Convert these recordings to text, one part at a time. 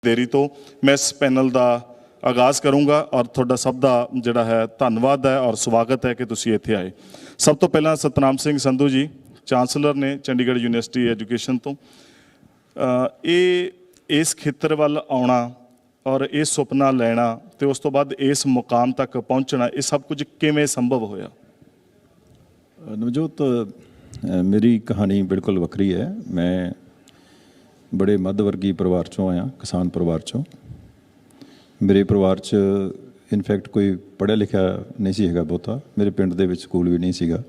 देरी तो मैं इस पैनल का आगाज़ करूँगा और थोड़ा सब का जोड़ा है धन्यवाद है और स्वागत है कि तुसीं इत्थे आए। सब तो पहला सतनाम सिंह संधू जी चांसलर ने चंडीगढ़ यूनिवर्सिटी एजुकेशन तो ये इस खेत्र वाल आना और ये सुपना लेना तो उस तो बाद इस मुकाम तक पहुँचना ये सब कुछ किवें संभव होया? नवजोत मेरी कहानी बिल्कुल वक्री है। मैं बड़े मध्यवर्गी परिवार चों आया, किसान परिवार चों। मेरे परिवार च इनफैक्ट कोई पढ़िया लिखा नहीं सी हैगा बहुता। मेरे पिंड दे विच स्कूल भी नहीं सीगा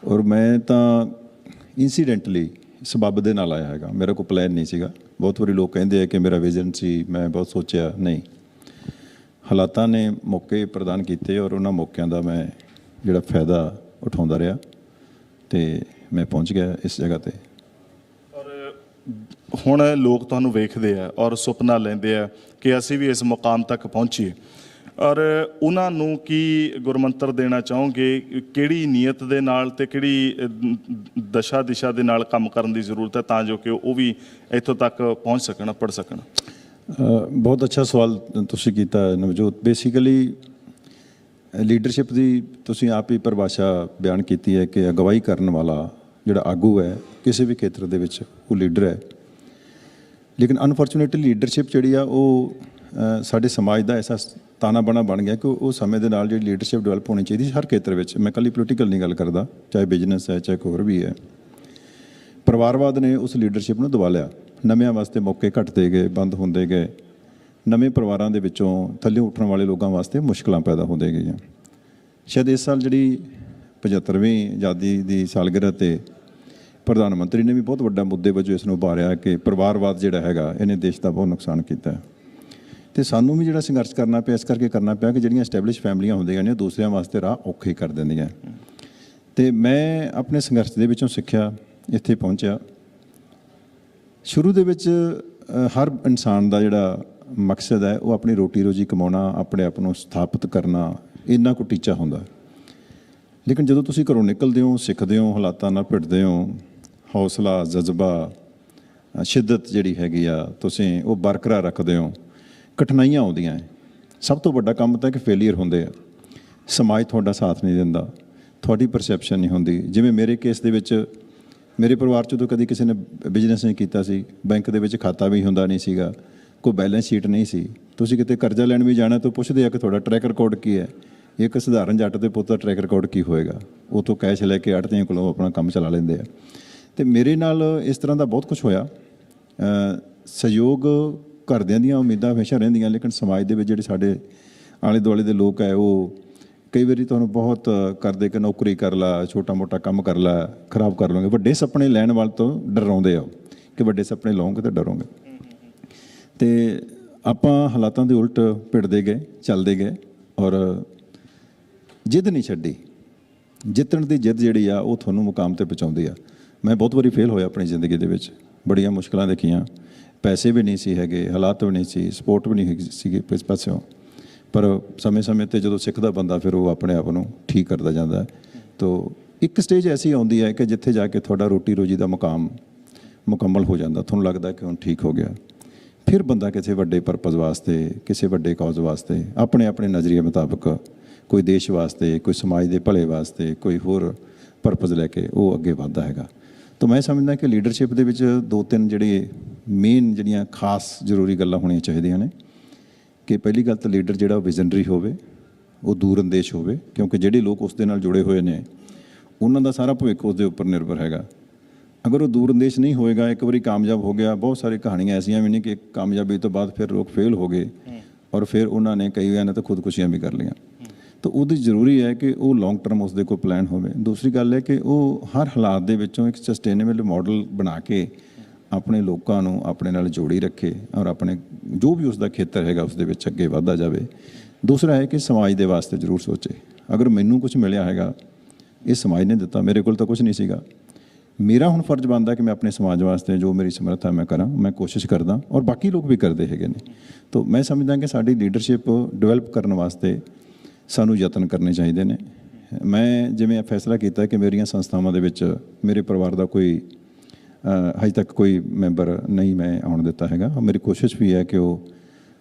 और मैं तो इंसीडेंटली सबब दे नाल आया हैगा। मेरा कोई प्लान नहीं सीगा। बहुत बारी लोग कहते हैं कि मेरा विजन सी, मैं बहुत सोचा नहीं। हालातां ने मौके प्रदान किए और उन्होंने मौकों का मैं जिहड़ा फायदा उठाउंदा रहा तो मैं पहुँच गया इस जगह पर। हुण लोग तुहानूं वेखदे आ और सुपना लैंदे आ कि असीं भी इस मुकाम तक पहुँचीए और उन्हां नूं की गुरमंत्र देना चाहोगे? किहड़ी नीयत दे नाल ते किहड़ी दशा दिशा दे नाल काम करन दी जरूरत है तां जो कि वो भी इत्थों तक पहुँच सकण, पढ़ सकण? बहुत अच्छा सवाल तुसीं कीता नवजोत। बेसिकली लीडरशिप की तुसीं आप ही परिभाषा बयान की है कि अगवाई करने वाला जिहड़ा आगू है किसी भी खेत्र दे विच वो लीडर है। लेकिन अनफॉर्चुनेटली लीडरशिप जिहड़ी आ वो साडे समाज का ऐसा ताना बाना बन गया कि वो समय दे नाल जिहड़ी लीडरशिप डिवेलप होनी चाहिए हर खेत्र में। मैं कली पोलीटिकल नहीं गल करदा, चाहे बिजनेस है चाहे कोई होर भी है। परिवारवाद ने उस लीडरशिप नूं दबा लिया। नव्यां वास्ते मौके घटते गए, बंद होंदे गए। नਵੇਂ परिवारों के विचों थल्ले उठण वाले लोगों वास्ते मुश्किलां पैदा होंदे गईयां। शायद इस साल जिहड़ी 75वीं आज़ादी की सालगिरह ते प्रधानमंत्री ने भी बहुत वड्डा मुद्दे वजों इसनूं उभारिया कि परिवारवाद जिहड़ा हैगा इहने देश का बहुत नुकसान किया है। तो सानूं भी जिहड़ा संघर्ष करना पिया इस करके करना पिया कि जिहड़ियां एस्टैबलिश फैमिलियां होंदियां ने दूसरियां वास्ते राह औखे कर दिंदियां। तो मैं अपने संघर्ष दे विचों सिੱਖਿਆ इत्थे पहुंचा। शुरू दे विच हर इंसान का जिहड़ा मकसद है वो अपनी रोटी रोजी कमाउणा, अपने आप नूं स्थापित करना, इन्ना को टीचा हुंदा। लेकिन जदों तुसीं घरों निकलदे हो, सिੱਖਦੇ हो, हालातां नाल भिड़दे हो, हौसला जज्बा शिद्दत जिहड़ी हैगी आ तुसीं वो बरकरार रखते हो, कठिनाइयां आउंदियां। सब तो वड्डा काम तां कि फेलीयर हुंदे आ। समाज तुहाडा साथ नहीं दिंदा, तुहाडी परसैप्शन नहीं हुंदी। जिवें मेरे केस दे विच मेरे परिवार चों तो कदी किसी ने बिजनेस नहीं कीता सी, बैंक दे विच खाता भी हुंदा नहीं सीगा, कोई बैलेंस शीट नहीं सी। तुसीं किते करजा लैण भी जाना तो पुछदे आ कि तुहाडा ट्रैक रिकॉर्ड की है। एक सधारण जट दे पुੱਤ ਦਾ ट्रैक रिकॉर्ड की होएगा? वो तो कैश लैके आड़तिਆਂ ਕੋਲੋਂ अपना काम चला लेंदे आ। तो मेरे नाल इस तरह का बहुत कुछ होया। सहयोग घरदियां ਦੀਆਂ उम्मीदां हमेशा रहिंदियां, लेकिन समाज ਦੇ ਵਿੱਚ ਜਿਹੜੇ ਸਾਡੇ आले दुआले ਦੇ लोग है वो कई बारी ਤੁਹਾਨੂੰ बहुत ਕਰਦੇ कि नौकरी कर ला, छोटा मोटा काम कर ला, खराब कर लोगे। ਵੱਡੇ ਸੁਪਨੇ ਲੈਣ ਵਾਲ ਤੋਂ ਡਰਾਉਂਦੇ ਆ कि ਵੱਡੇ ਸੁਪਨੇ ਲਓਗੇ तो डरोगे। तो ਆਪਾਂ ਹਾਲਾਤਾਂ ਦੇ ਉਲਟ ਭਿੜਦੇ ਗਏ, ਚੱਲਦੇ ਗਏ और जिद नहीं छड्डी। जितण की जिद जिहड़ी आ वो तुहानूं मुकाम ते पहुँचाउंदी आ। मैं बहुत बारी फेल होया अपनी जिंदगी दे विच, बड़ियां मुश्किलां देखियां। पैसे भी नहीं सी हैगे, हालात भी नहीं सी, सपोर्ट भी नहीं सी इस पासों। पर समय समय ते जदों सिੱਖਦਾ बंदा फिर वो अपने आप नूं ठीक करता जाता है। तो एक स्टेज ऐसी आउंदी है कि जिथे जाके तुहाडा रोटी रोजी का मुकाम मुकम्मल हो जाता, तुहानूं लगदा कि हुण ठीक हो गया। फिर बंदा किसी वड्डे परपज़ वास्ते, किसी वड्डे कॉज वास्ते अपने अपने नज़रिए मुताबिक कोई देश वास्ते, कोई समाज के भले वास्ते, कोई होर परपज़ लैके वो अगे वधदा हैगा। तो मैं समझदा कि लीडरशिप दे विच दो तीन जिहड़े मेन जिहड़ियां खास जरूरी गल्लां होणियां चाहीदियां ने कि पहली गल तो लीडर जिहड़ा विजनरी होवे, वो दूरअंदेश होवे, क्योंकि जिहड़े लोग उस दे नाल जुड़े हुए ने उन्हां दा सारा भविख उस दे उपर निर्भर हैगा। अगर वो दूरअंदेश नहीं होएगा, एक बारी कामयाब हो गया, बहुत सारी कहानियां ऐसियां भी नहीं कि कामयाबी तो बाद फिर लोग फेल हो गए और फिर उन्होंने कई ने तो खुदकुशियां भी कर लियां। तो वो जरूरी है कि वो लॉन्ग टर्म उसके कोई प्लान हो। दूसरी गल है कि वो हर हालात दे विचों एक सस्टेनेबल मॉडल बना के अपने लोगों को अपने नाल जोड़ी रखे और अपने जो भी उसका खेतर है उस अगे वधदा जाए। दूसरा है कि समाज के वास्ते जरूर सोचे। अगर मैनू कुछ मिलया है ये समाज ने दिता, मेरे को तो कुछ नहीं सीगा। मेरा हुण फर्ज बनता कि मैं अपने समाज वास्ते जो मेरी समर्था मैं करा, मैं कोशिश करदा और बाकी लोग भी करते हैं। तो मैं समझदा कि साडी लीडरशिप डिवेलप करने वास्ते सानू यतन करने चाहिए ने। मैं जिवें फैसला किया कि मेरिया संस्थावां दे विच मेरे परिवार का कोई ਹਜੇ ਤੱਕ ਕੋਈ ਮੈਂਬਰ ਨਹੀਂ ਮੈਂ ਆਉਣ ਦਿੱਤਾ ਹੈਗਾ। ਮੇਰੀ ਕੋਸ਼ਿਸ਼ ਵੀ ਹੈ ਕਿ ਉਹ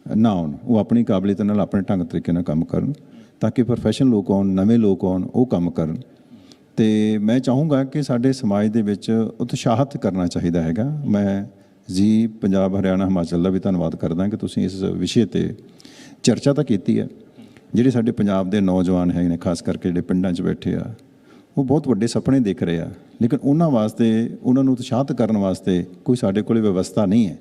ਨਾ ਆਉਣ, ਉਹ ਆਪਣੀ ਕਾਬਲੀਅਤ ਨਾਲ ਆਪਣੇ ਢੰਗ ਤਰੀਕੇ ਨਾਲ ਕੰਮ ਕਰਨ ਤਾਂ ਕਿ ਪ੍ਰੋਫੈਸ਼ਨਲ ਲੋਕ ਆਉਣ, ਨਵੇਂ ਲੋਕ ਆਉਣ, ਉਹ ਕੰਮ ਕਰਨ। ਅਤੇ ਮੈਂ ਚਾਹੂੰਗਾ ਕਿ ਸਾਡੇ ਸਮਾਜ ਦੇ ਵਿੱਚ ਉਤਸ਼ਾਹਿਤ ਕਰਨਾ ਚਾਹੀਦਾ ਹੈਗਾ। ਮੈਂ ਜੀ ਪੰਜਾਬ, ਹਰਿਆਣਾ, ਹਿਮਾਚਲ ਦਾ ਵੀ ਧੰਨਵਾਦ ਕਰਦਾ ਕਿ ਤੁਸੀਂ ਇਸ ਵਿਸ਼ੇ 'ਤੇ ਚਰਚਾ ਤਾਂ ਕੀਤੀ ਹੈ। ਜਿਹੜੇ ਸਾਡੇ ਪੰਜਾਬ ਦੇ ਨੌਜਵਾਨ ਹੈਗੇ ਨੇ, ਖਾਸ ਕਰਕੇ ਜਿਹੜੇ ਪਿੰਡਾਂ 'ਚ ਬੈਠੇ ਆ, ਉਹ ਬਹੁਤ ਵੱਡੇ ਸੁਪਨੇ ਦੇਖ ਰਹੇ ਆ, ਲੇਕਿਨ ਉਹਨਾਂ ਵਾਸਤੇ, ਉਹਨਾਂ ਨੂੰ ਉਤਸ਼ਾਹਿਤ ਕਰਨ ਵਾਸਤੇ ਕੋਈ ਸਾਡੇ ਕੋਲ ਵਿਵਸਥਾ ਨਹੀਂ ਹੈ।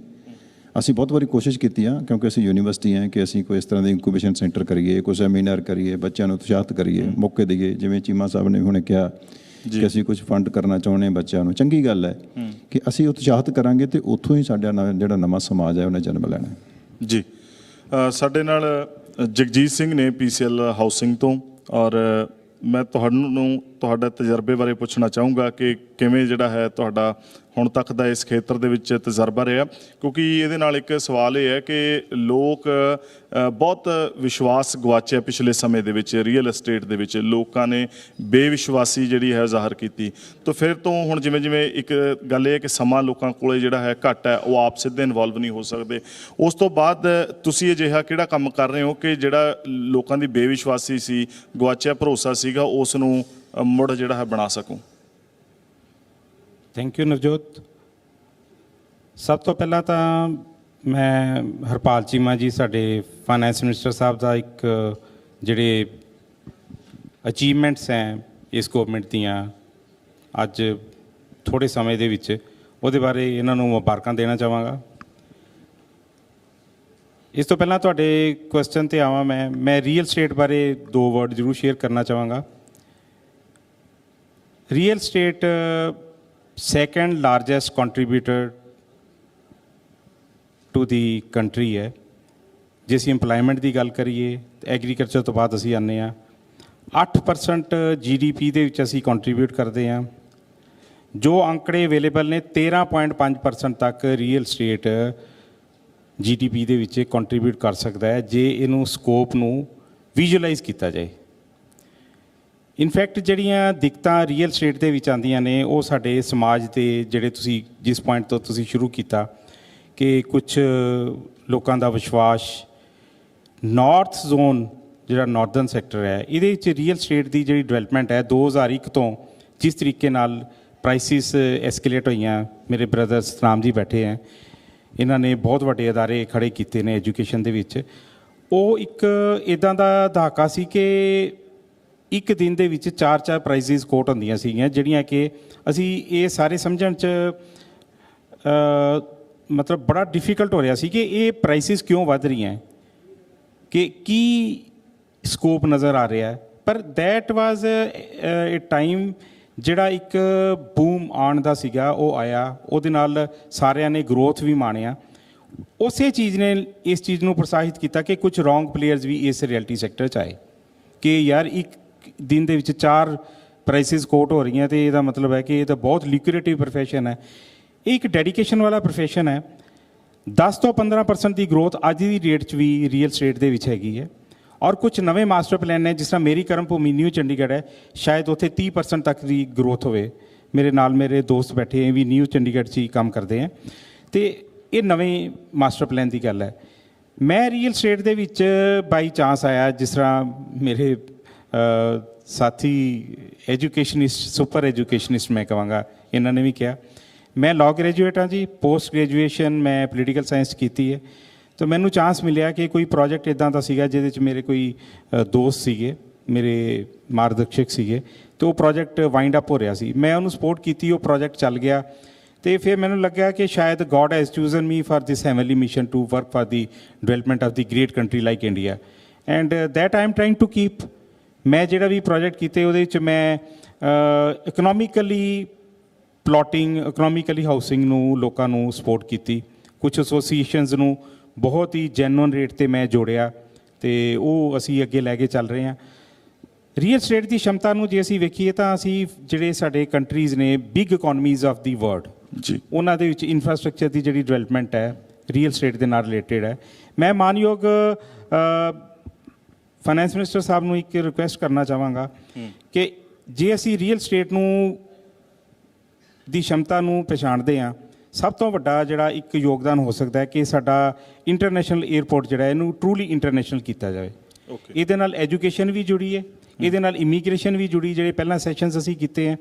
ਅਸੀਂ ਬਹੁਤ ਵਾਰੀ ਕੋਸ਼ਿਸ਼ ਕੀਤੀ ਆ, ਕਿਉਂਕਿ ਅਸੀਂ ਯੂਨੀਵਰਸਿਟੀ ਹੈ, ਕਿ ਅਸੀਂ ਕੋਈ ਇਸ ਤਰ੍ਹਾਂ ਦੇ ਇਨਕੂਬੇਸ਼ਨ ਸੈਂਟਰ ਕਰੀਏ, ਕੋਈ ਸੈਮੀਨਾਰ ਕਰੀਏ, ਬੱਚਿਆਂ ਨੂੰ ਉਤਸ਼ਾਹਿਤ ਕਰੀਏ, ਮੌਕੇ ਦੇਈਏ। ਜਿਵੇਂ ਚੀਮਾ ਸਾਹਿਬ ਨੇ ਹੁਣੇ ਕਿਹਾ ਕਿ ਅਸੀਂ ਕੁਝ ਫੰਡ ਕਰਨਾ ਚਾਹੁੰਦੇ ਹਾਂ ਬੱਚਿਆਂ ਨੂੰ, ਚੰਗੀ ਗੱਲ ਹੈ ਕਿ ਅਸੀਂ ਉਤਸ਼ਾਹਿਤ ਕਰਾਂਗੇ ਅਤੇ ਉੱਥੋਂ ਹੀ ਸਾਡਾ ਜਿਹੜਾ ਨਵਾਂ ਸਮਾਜ ਹੈ ਉਹਨੇ ਜਨਮ ਲੈਣਾ। ਜੀ, ਸਾਡੇ ਨਾਲ ਜਗਜੀਤ ਸਿੰਘ ਨੇ PCL ਹਾਊਸਿੰਗ ਤੋਂ, ਔਰ ਮੈਂ ਤੁਹਾਨੂੰ ਤੁਹਾਡਾ ਤਜਰਬੇ ਬਾਰੇ ਪੁੱਛਣਾ ਚਾਹੂੰਗਾ ਕਿ ਕਿਵੇਂ ਜਿਹੜਾ ਹੈ ਤੁਹਾਡਾ ਹੁਣ ਤੱਕ ਦਾ ਇਸ ਖੇਤਰ ਦੇ ਵਿੱਚ ਤਜਰਬਾ ਰਿਹਾ, ਕਿਉਂਕਿ ਇਹਦੇ ਨਾਲ ਇੱਕ ਸਵਾਲ ਇਹ ਹੈ ਕਿ ਲੋਕ ਬਹੁਤ ਵਿਸ਼ਵਾਸ ਗਵਾਚਿਆ ਪਿਛਲੇ ਸਮੇਂ ਦੇ ਵਿੱਚ ਰੀਅਲ ਐਸਟੇਟ ਦੇ ਵਿੱਚ। ਲੋਕਾਂ ਨੇ ਬੇਵਿਸ਼ਵਾਸੀ ਜਿਹੜੀ ਹੈ ਜ਼ਾਹਰ ਕੀਤੀ। ਤਾਂ ਫਿਰ ਤੋਂ ਹੁਣ ਜਿਵੇਂ ਜਿਵੇਂ ਇੱਕ ਗੱਲ ਇਹ ਹੈ ਕਿ ਸਮਾਂ ਲੋਕਾਂ ਕੋਲ ਜਿਹੜਾ ਹੈ ਘੱਟ ਹੈ, ਉਹ ਆਪ ਸਿੱਧੇ ਇਨਵੋਲਵ ਨਹੀਂ ਹੋ ਸਕਦੇ। ਉਸ ਤੋਂ ਬਾਅਦ ਤੁਸੀਂ ਅਜਿਹਾ ਕਿਹੜਾ ਕੰਮ ਕਰ ਰਹੇ ਹੋ ਕਿ ਜਿਹੜਾ ਲੋਕਾਂ ਦੀ ਬੇਵਿਸ਼ਵਾਸੀ ਸੀ, ਗਵਾਚਿਆ ਭਰੋਸਾ ਸੀਗਾ, ਉਸ ਨੂੰ ਮੁੜ ਜਿਹੜਾ ਹੈ ਬਣਾ ਸਕੋ? Thank you Navjot. ਸਭ ਤੋਂ ਪਹਿਲਾਂ ਤਾਂ ਮੈਂ ਹਰਪਾਲ ਚੀਮਾ ਜੀ, ਸਾਡੇ ਫਾਈਨੈਂਸ ਮਿਨਿਸਟਰ ਸਾਹਿਬ ਦਾ ਇੱਕ ਜਿਹੜੇ ਅਚੀਵਮੈਂਟਸ ਹੈ ਇਸ ਗਵਰਨਮੈਂਟ ਦੀਆਂ ਅੱਜ ਥੋੜ੍ਹੇ ਸਮੇਂ ਦੇ ਵਿੱਚ, ਉਹਦੇ ਬਾਰੇ ਇਹਨਾਂ ਨੂੰ ਮੁਬਾਰਕਾਂ ਦੇਣਾ ਚਾਹਾਂਗਾ। ਇਸ ਤੋਂ ਪਹਿਲਾਂ ਤੁਹਾਡੇ ਕੁਐਸਚਨ 'ਤੇ ਆਵਾਂ, ਮੈਂ ਰੀਅਲ ਸਟੇਟ ਬਾਰੇ 2 ਵਰਡ ਜ਼ਰੂਰ ਸ਼ੇਅਰ ਕਰਨਾ ਚਾਹਾਂਗਾ। Real estate second largest contributor to the country ਹੈ। ਜੇ ਅਸੀਂ ਇੰਪਲਾਈਮੈਂਟ ਦੀ ਗੱਲ ਕਰੀਏ, ਐਗਰੀਕਲਚਰ ਤੋਂ ਬਾਅਦ ਅਸੀਂ ਆਉਂਦੇ ਹਾਂ। 8% GDP ਦੇ ਵਿੱਚ ਅਸੀਂ ਕੰਟਰੀਬਿਊਟ ਕਰਦੇ ਹਾਂ। ਜੋ ਅੰਕੜੇ ਅਵੇਲੇਬਲ ਨੇ, 13.5% ਤੱਕ ਰੀਅਲ ਸਟੇਟ GDP ਦੇ ਵਿੱਚ ਕੰਟਰੀਬਿਊਟ ਕਰ ਸਕਦਾ ਹੈ, ਜੇ ਇਹਨੂੰ ਸਕੋਪ ਨੂੰ ਵਿਜ਼ੂਅਲਾਈਜ਼ ਕੀਤਾ ਜਾਏ। ਇਨਫੈਕਟ ਜਿਹੜੀਆਂ ਦਿੱਕਤਾਂ ਰੀਅਲ ਸਟੇਟ ਦੇ ਵਿੱਚ ਆਉਂਦੀਆਂ ਨੇ, ਉਹ ਸਾਡੇ ਸਮਾਜ ਦੇ ਜਿਹੜੇ ਤੁਸੀਂ ਜਿਸ ਪੁਆਇੰਟ ਤੋਂ ਤੁਸੀਂ ਸ਼ੁਰੂ ਕੀਤਾ ਕਿ ਕੁਝ ਲੋਕਾਂ ਦਾ ਵਿਸ਼ਵਾਸ, ਨਾਰਥ ਜ਼ੋਨ ਜਿਹੜਾ ਨਾਰਦਰਨ ਸੈਕਟਰ ਹੈ, ਇਹਦੇ ਵਿੱਚ ਰੀਅਲ ਸਟੇਟ ਦੀ ਜਿਹੜੀ ਡਿਵੈਲਪਮੈਂਟ ਹੈ 2001 ਤੋਂ ਜਿਸ ਤਰੀਕੇ ਨਾਲ ਪ੍ਰਾਈਸਿਸ ਐਸਕੇਲੇਟ ਹੋਈਆਂ, ਮੇਰੇ ਬ੍ਰਦਰ ਸਤਨਾਮ ਜੀ ਬੈਠੇ ਹੈ, ਇਹਨਾਂ ਨੇ ਬਹੁਤ ਵੱਡੇ ਅਦਾਰੇ ਖੜ੍ਹੇ ਕੀਤੇ ਨੇ ਐਜੂਕੇਸ਼ਨ ਦੇ ਵਿੱਚ। ਉਹ ਇੱਕ ਇੱਦਾਂ ਦਾ ਦਹਾਕਾ ਸੀ ਕਿ ਇੱਕ ਦਿਨ ਦੇ ਵਿੱਚ 4 ਪ੍ਰਾਈਸਿਸ ਕੋਟ ਹੁੰਦੀਆਂ ਸੀਗੀਆਂ, ਜਿਹੜੀਆਂ ਕਿ ਅਸੀਂ ਇਹ ਸਾਰੇ ਸਮਝਣ 'ਚ ਮਤਲਬ ਬੜਾ ਡਿਫਿਕਲਟ ਹੋ ਰਿਹਾ ਸੀ ਕਿ ਇਹ ਪ੍ਰਾਈਸਿਸ ਕਿਉਂ ਵੱਧ ਰਹੀਆਂ, ਕਿ ਕੀ ਸਕੋਪ ਨਜ਼ਰ ਆ ਰਿਹਾ। ਪਰ ਦੈਟ ਵਾਜ਼ ਏ ਟਾਈਮ ਜਿਹੜਾ ਇੱਕ ਬੂਮ ਆਉਣ ਦਾ ਸੀਗਾ, ਉਹ ਆਇਆ, ਉਹਦੇ ਨਾਲ ਸਾਰਿਆਂ ਨੇ ਗਰੋਥ ਵੀ ਮਾਣਿਆ। ਉਸੇ ਚੀਜ਼ ਨੇ ਇਸ ਚੀਜ਼ ਨੂੰ ਪ੍ਰੋਤਸਾਹਿਤ ਕੀਤਾ ਕਿ ਕੁਝ ਰੋਂਗ ਪਲੇਅਰਸ ਵੀ ਇਸ ਰਿਐਲਿਟੀ ਸੈਕਟਰ 'ਚ ਆਏ ਕਿ ਯਾਰ ਇੱਕ ਦਿਨ ਦੇ ਵਿੱਚ 4 ਪ੍ਰਾਈਸਿਸ ਕੋਟ ਹੋ ਰਹੀਆਂ, ਅਤੇ ਇਹਦਾ ਮਤਲਬ ਹੈ ਕਿ ਇਹ ਤਾਂ ਬਹੁਤ ਲਿਕੁਰੇਟਿਵ ਪ੍ਰੋਫੈਸ਼ਨ ਹੈ। ਇਹ ਇੱਕ ਡੈਡੀਕੇਸ਼ਨ ਵਾਲਾ ਪ੍ਰੋਫੈਸ਼ਨ ਹੈ। 10 ਤੋਂ 15% ਦੀ ਗਰੋਥ ਅੱਜ ਦੀ ਡੇਟ 'ਚ ਵੀ ਰੀਅਲ ਸਟੇਟ ਦੇ ਵਿੱਚ ਹੈਗੀ ਹੈ। ਔਰ ਕੁਝ ਨਵੇਂ ਮਾਸਟਰ ਪਲਾਨ ਨੇ, ਜਿਸ ਤਰ੍ਹਾਂ ਮੇਰੀ ਕਰਮ ਭੂਮੀ ਨਿਊ ਚੰਡੀਗੜ੍ਹ ਹੈ, ਸ਼ਾਇਦ ਉੱਥੇ 30% ਤੱਕ ਦੀ ਗਰੋਥ ਹੋਵੇ। ਮੇਰੇ ਨਾਲ ਮੇਰੇ ਦੋਸਤ ਬੈਠੇ ਹੈ ਵੀ ਨਿਊ ਚੰਡੀਗੜ੍ਹ 'ਚ ਹੀ ਕੰਮ ਕਰਦੇ ਹੈ, ਅਤੇ ਇਹ ਨਵੇਂ ਮਾਸਟਰ ਪਲਾਨ ਦੀ ਗੱਲ ਹੈ। ਮੈਂ ਰੀਅਲ ਸਟੇਟ ਦੇ ਵਿੱਚ ਬਾਈ ਚਾਂਸ ਆਇਆ, ਜਿਸ ਤਰ੍ਹਾਂ ਮੇਰੇ ਸਾਥੀ ਐਜੂਕੇਸ਼ਨਿਸਟ, ਸੁਪਰ ਐਜੂਕੇਸ਼ਨਿਸਟ ਮੈਂ ਕਹਾਂਗਾ, ਇਹਨਾਂ ਨੇ ਵੀ ਕਿਹਾ। ਮੈਂ ਲਾਅ ਗ੍ਰੈਜੂਏਟ ਹਾਂ ਜੀ, ਪੋਸਟ ਗ੍ਰੈਜੂਏਸ਼ਨ ਮੈਂ ਪੋਲੀਟੀਕਲ ਸਾਇੰਸ ਕੀਤੀ ਹੈ। ਤਾਂ ਮੈਨੂੰ ਚਾਂਸ ਮਿਲਿਆ ਕਿ ਕੋਈ ਪ੍ਰੋਜੈਕਟ ਇੱਦਾਂ ਦਾ ਸੀਗਾ ਜਿਹਦੇ 'ਚ ਮੇਰੇ ਕੋਈ ਦੋਸਤ ਸੀਗੇ, ਮੇਰੇ ਮਾਰਗਦਰਸ਼ਕ ਸੀਗੇ, ਅਤੇ ਉਹ ਪ੍ਰੋਜੈਕਟ ਵਾਈਂਡ ਅਪ ਹੋ ਰਿਹਾ ਸੀ। ਮੈਂ ਉਹਨੂੰ ਸਪੋਰਟ ਕੀਤੀ, ਉਹ ਪ੍ਰੋਜੈਕਟ ਚੱਲ ਗਿਆ, ਅਤੇ ਫਿਰ ਮੈਨੂੰ ਲੱਗਿਆ ਕਿ ਸ਼ਾਇਦ God has chosen me for this heavenly mission to work for the development of the great country like India, and that I am trying to keep. ਮੈਂ ਜਿਹੜਾ ਵੀ ਪ੍ਰੋਜੈਕਟ ਕੀਤੇ, ਉਹਦੇ ਵਿੱਚ ਮੈਂ ਇਕਨੋਮਿਕਲੀ ਪਲਾਟਿੰਗ, ਇਕਨੋਮਿਕਲੀ ਹਾਊਸਿੰਗ ਨੂੰ ਲੋਕਾਂ ਨੂੰ support ਕੀਤੀ। ਕੁਝ ਐਸੋਸੀਏਸ਼ਨਸ ਨੂੰ ਬਹੁਤ ਹੀ ਜੈਨੂਅਨ ਰੇਟ 'ਤੇ ਮੈਂ ਜੋੜਿਆ, ਅਤੇ ਉਹ ਅਸੀਂ ਅੱਗੇ ਲੈ ਕੇ ਚੱਲ ਰਹੇ ਹਾਂ। ਰੀਅਲ ਸਟੇਟ ਦੀ ਸ਼ਮਤਾ ਨੂੰ ਜੇ ਅਸੀਂ ਵੇਖੀਏ ਤਾਂ ਅਸੀਂ ਜਿਹੜੇ ਸਾਡੇ ਕੰਟਰੀਜ਼ ਨੇ, ਬਿਗ ਇਕੋਨਮੀਜ਼ ਆਫ ਦੀ ਵਰਲਡ ਜੀ, ਉਹਨਾਂ ਦੇ ਵਿੱਚ ਇਨਫਰਾਸਟਰਕਚਰ ਦੀ ਜਿਹੜੀ ਡਿਵੈਲਪਮੈਂਟ ਹੈ ਰੀਅਲ ਸਟੇਟ ਦੇ ਨਾਲ ਰਿਲੇਟਿਡ ਹੈ। ਮੈਂ ਮਾਨਯੋਗ ਫਾਈਨੈਂਸ ਮਿਨਿਸਟਰ ਸਾਹਿਬ ਨੂੰ ਇੱਕ ਰਿਕੁਐਸਟ ਕਰਨਾ ਚਾਹਾਂਗਾ ਕਿ ਜੇ ਅਸੀਂ ਰੀਅਲ ਸਟੇਟ ਨੂੰ ਦੀ ਸ਼ਮਤਾ ਨੂੰ ਪਛਾਣਦੇ ਹਾਂ, ਸਭ ਤੋਂ ਵੱਡਾ ਜਿਹੜਾ ਇੱਕ ਯੋਗਦਾਨ ਹੋ ਸਕਦਾ ਹੈ ਕਿ ਸਾਡਾ ਇੰਟਰਨੈਸ਼ਨਲ 에ਅਰਪੋਰਟ ਜਿਹੜਾ ਇਹਨੂੰ ਟਰੂਲੀ ਇੰਟਰਨੈਸ਼ਨਲ ਕੀਤਾ ਜਾਵੇ। ਇਹਦੇ ਨਾਲ ਐਜੂਕੇਸ਼ਨ ਵੀ ਜੁੜੀ ਹੈ, ਇਹਦੇ ਨਾਲ ਇਮੀਗ੍ਰੇਸ਼ਨ ਵੀ ਜੁੜੀ, ਜਿਹੜੇ ਪਹਿਲਾਂ ਸੈਸ਼ਨਸ ਅਸੀਂ ਕੀਤੇ ਹੈ,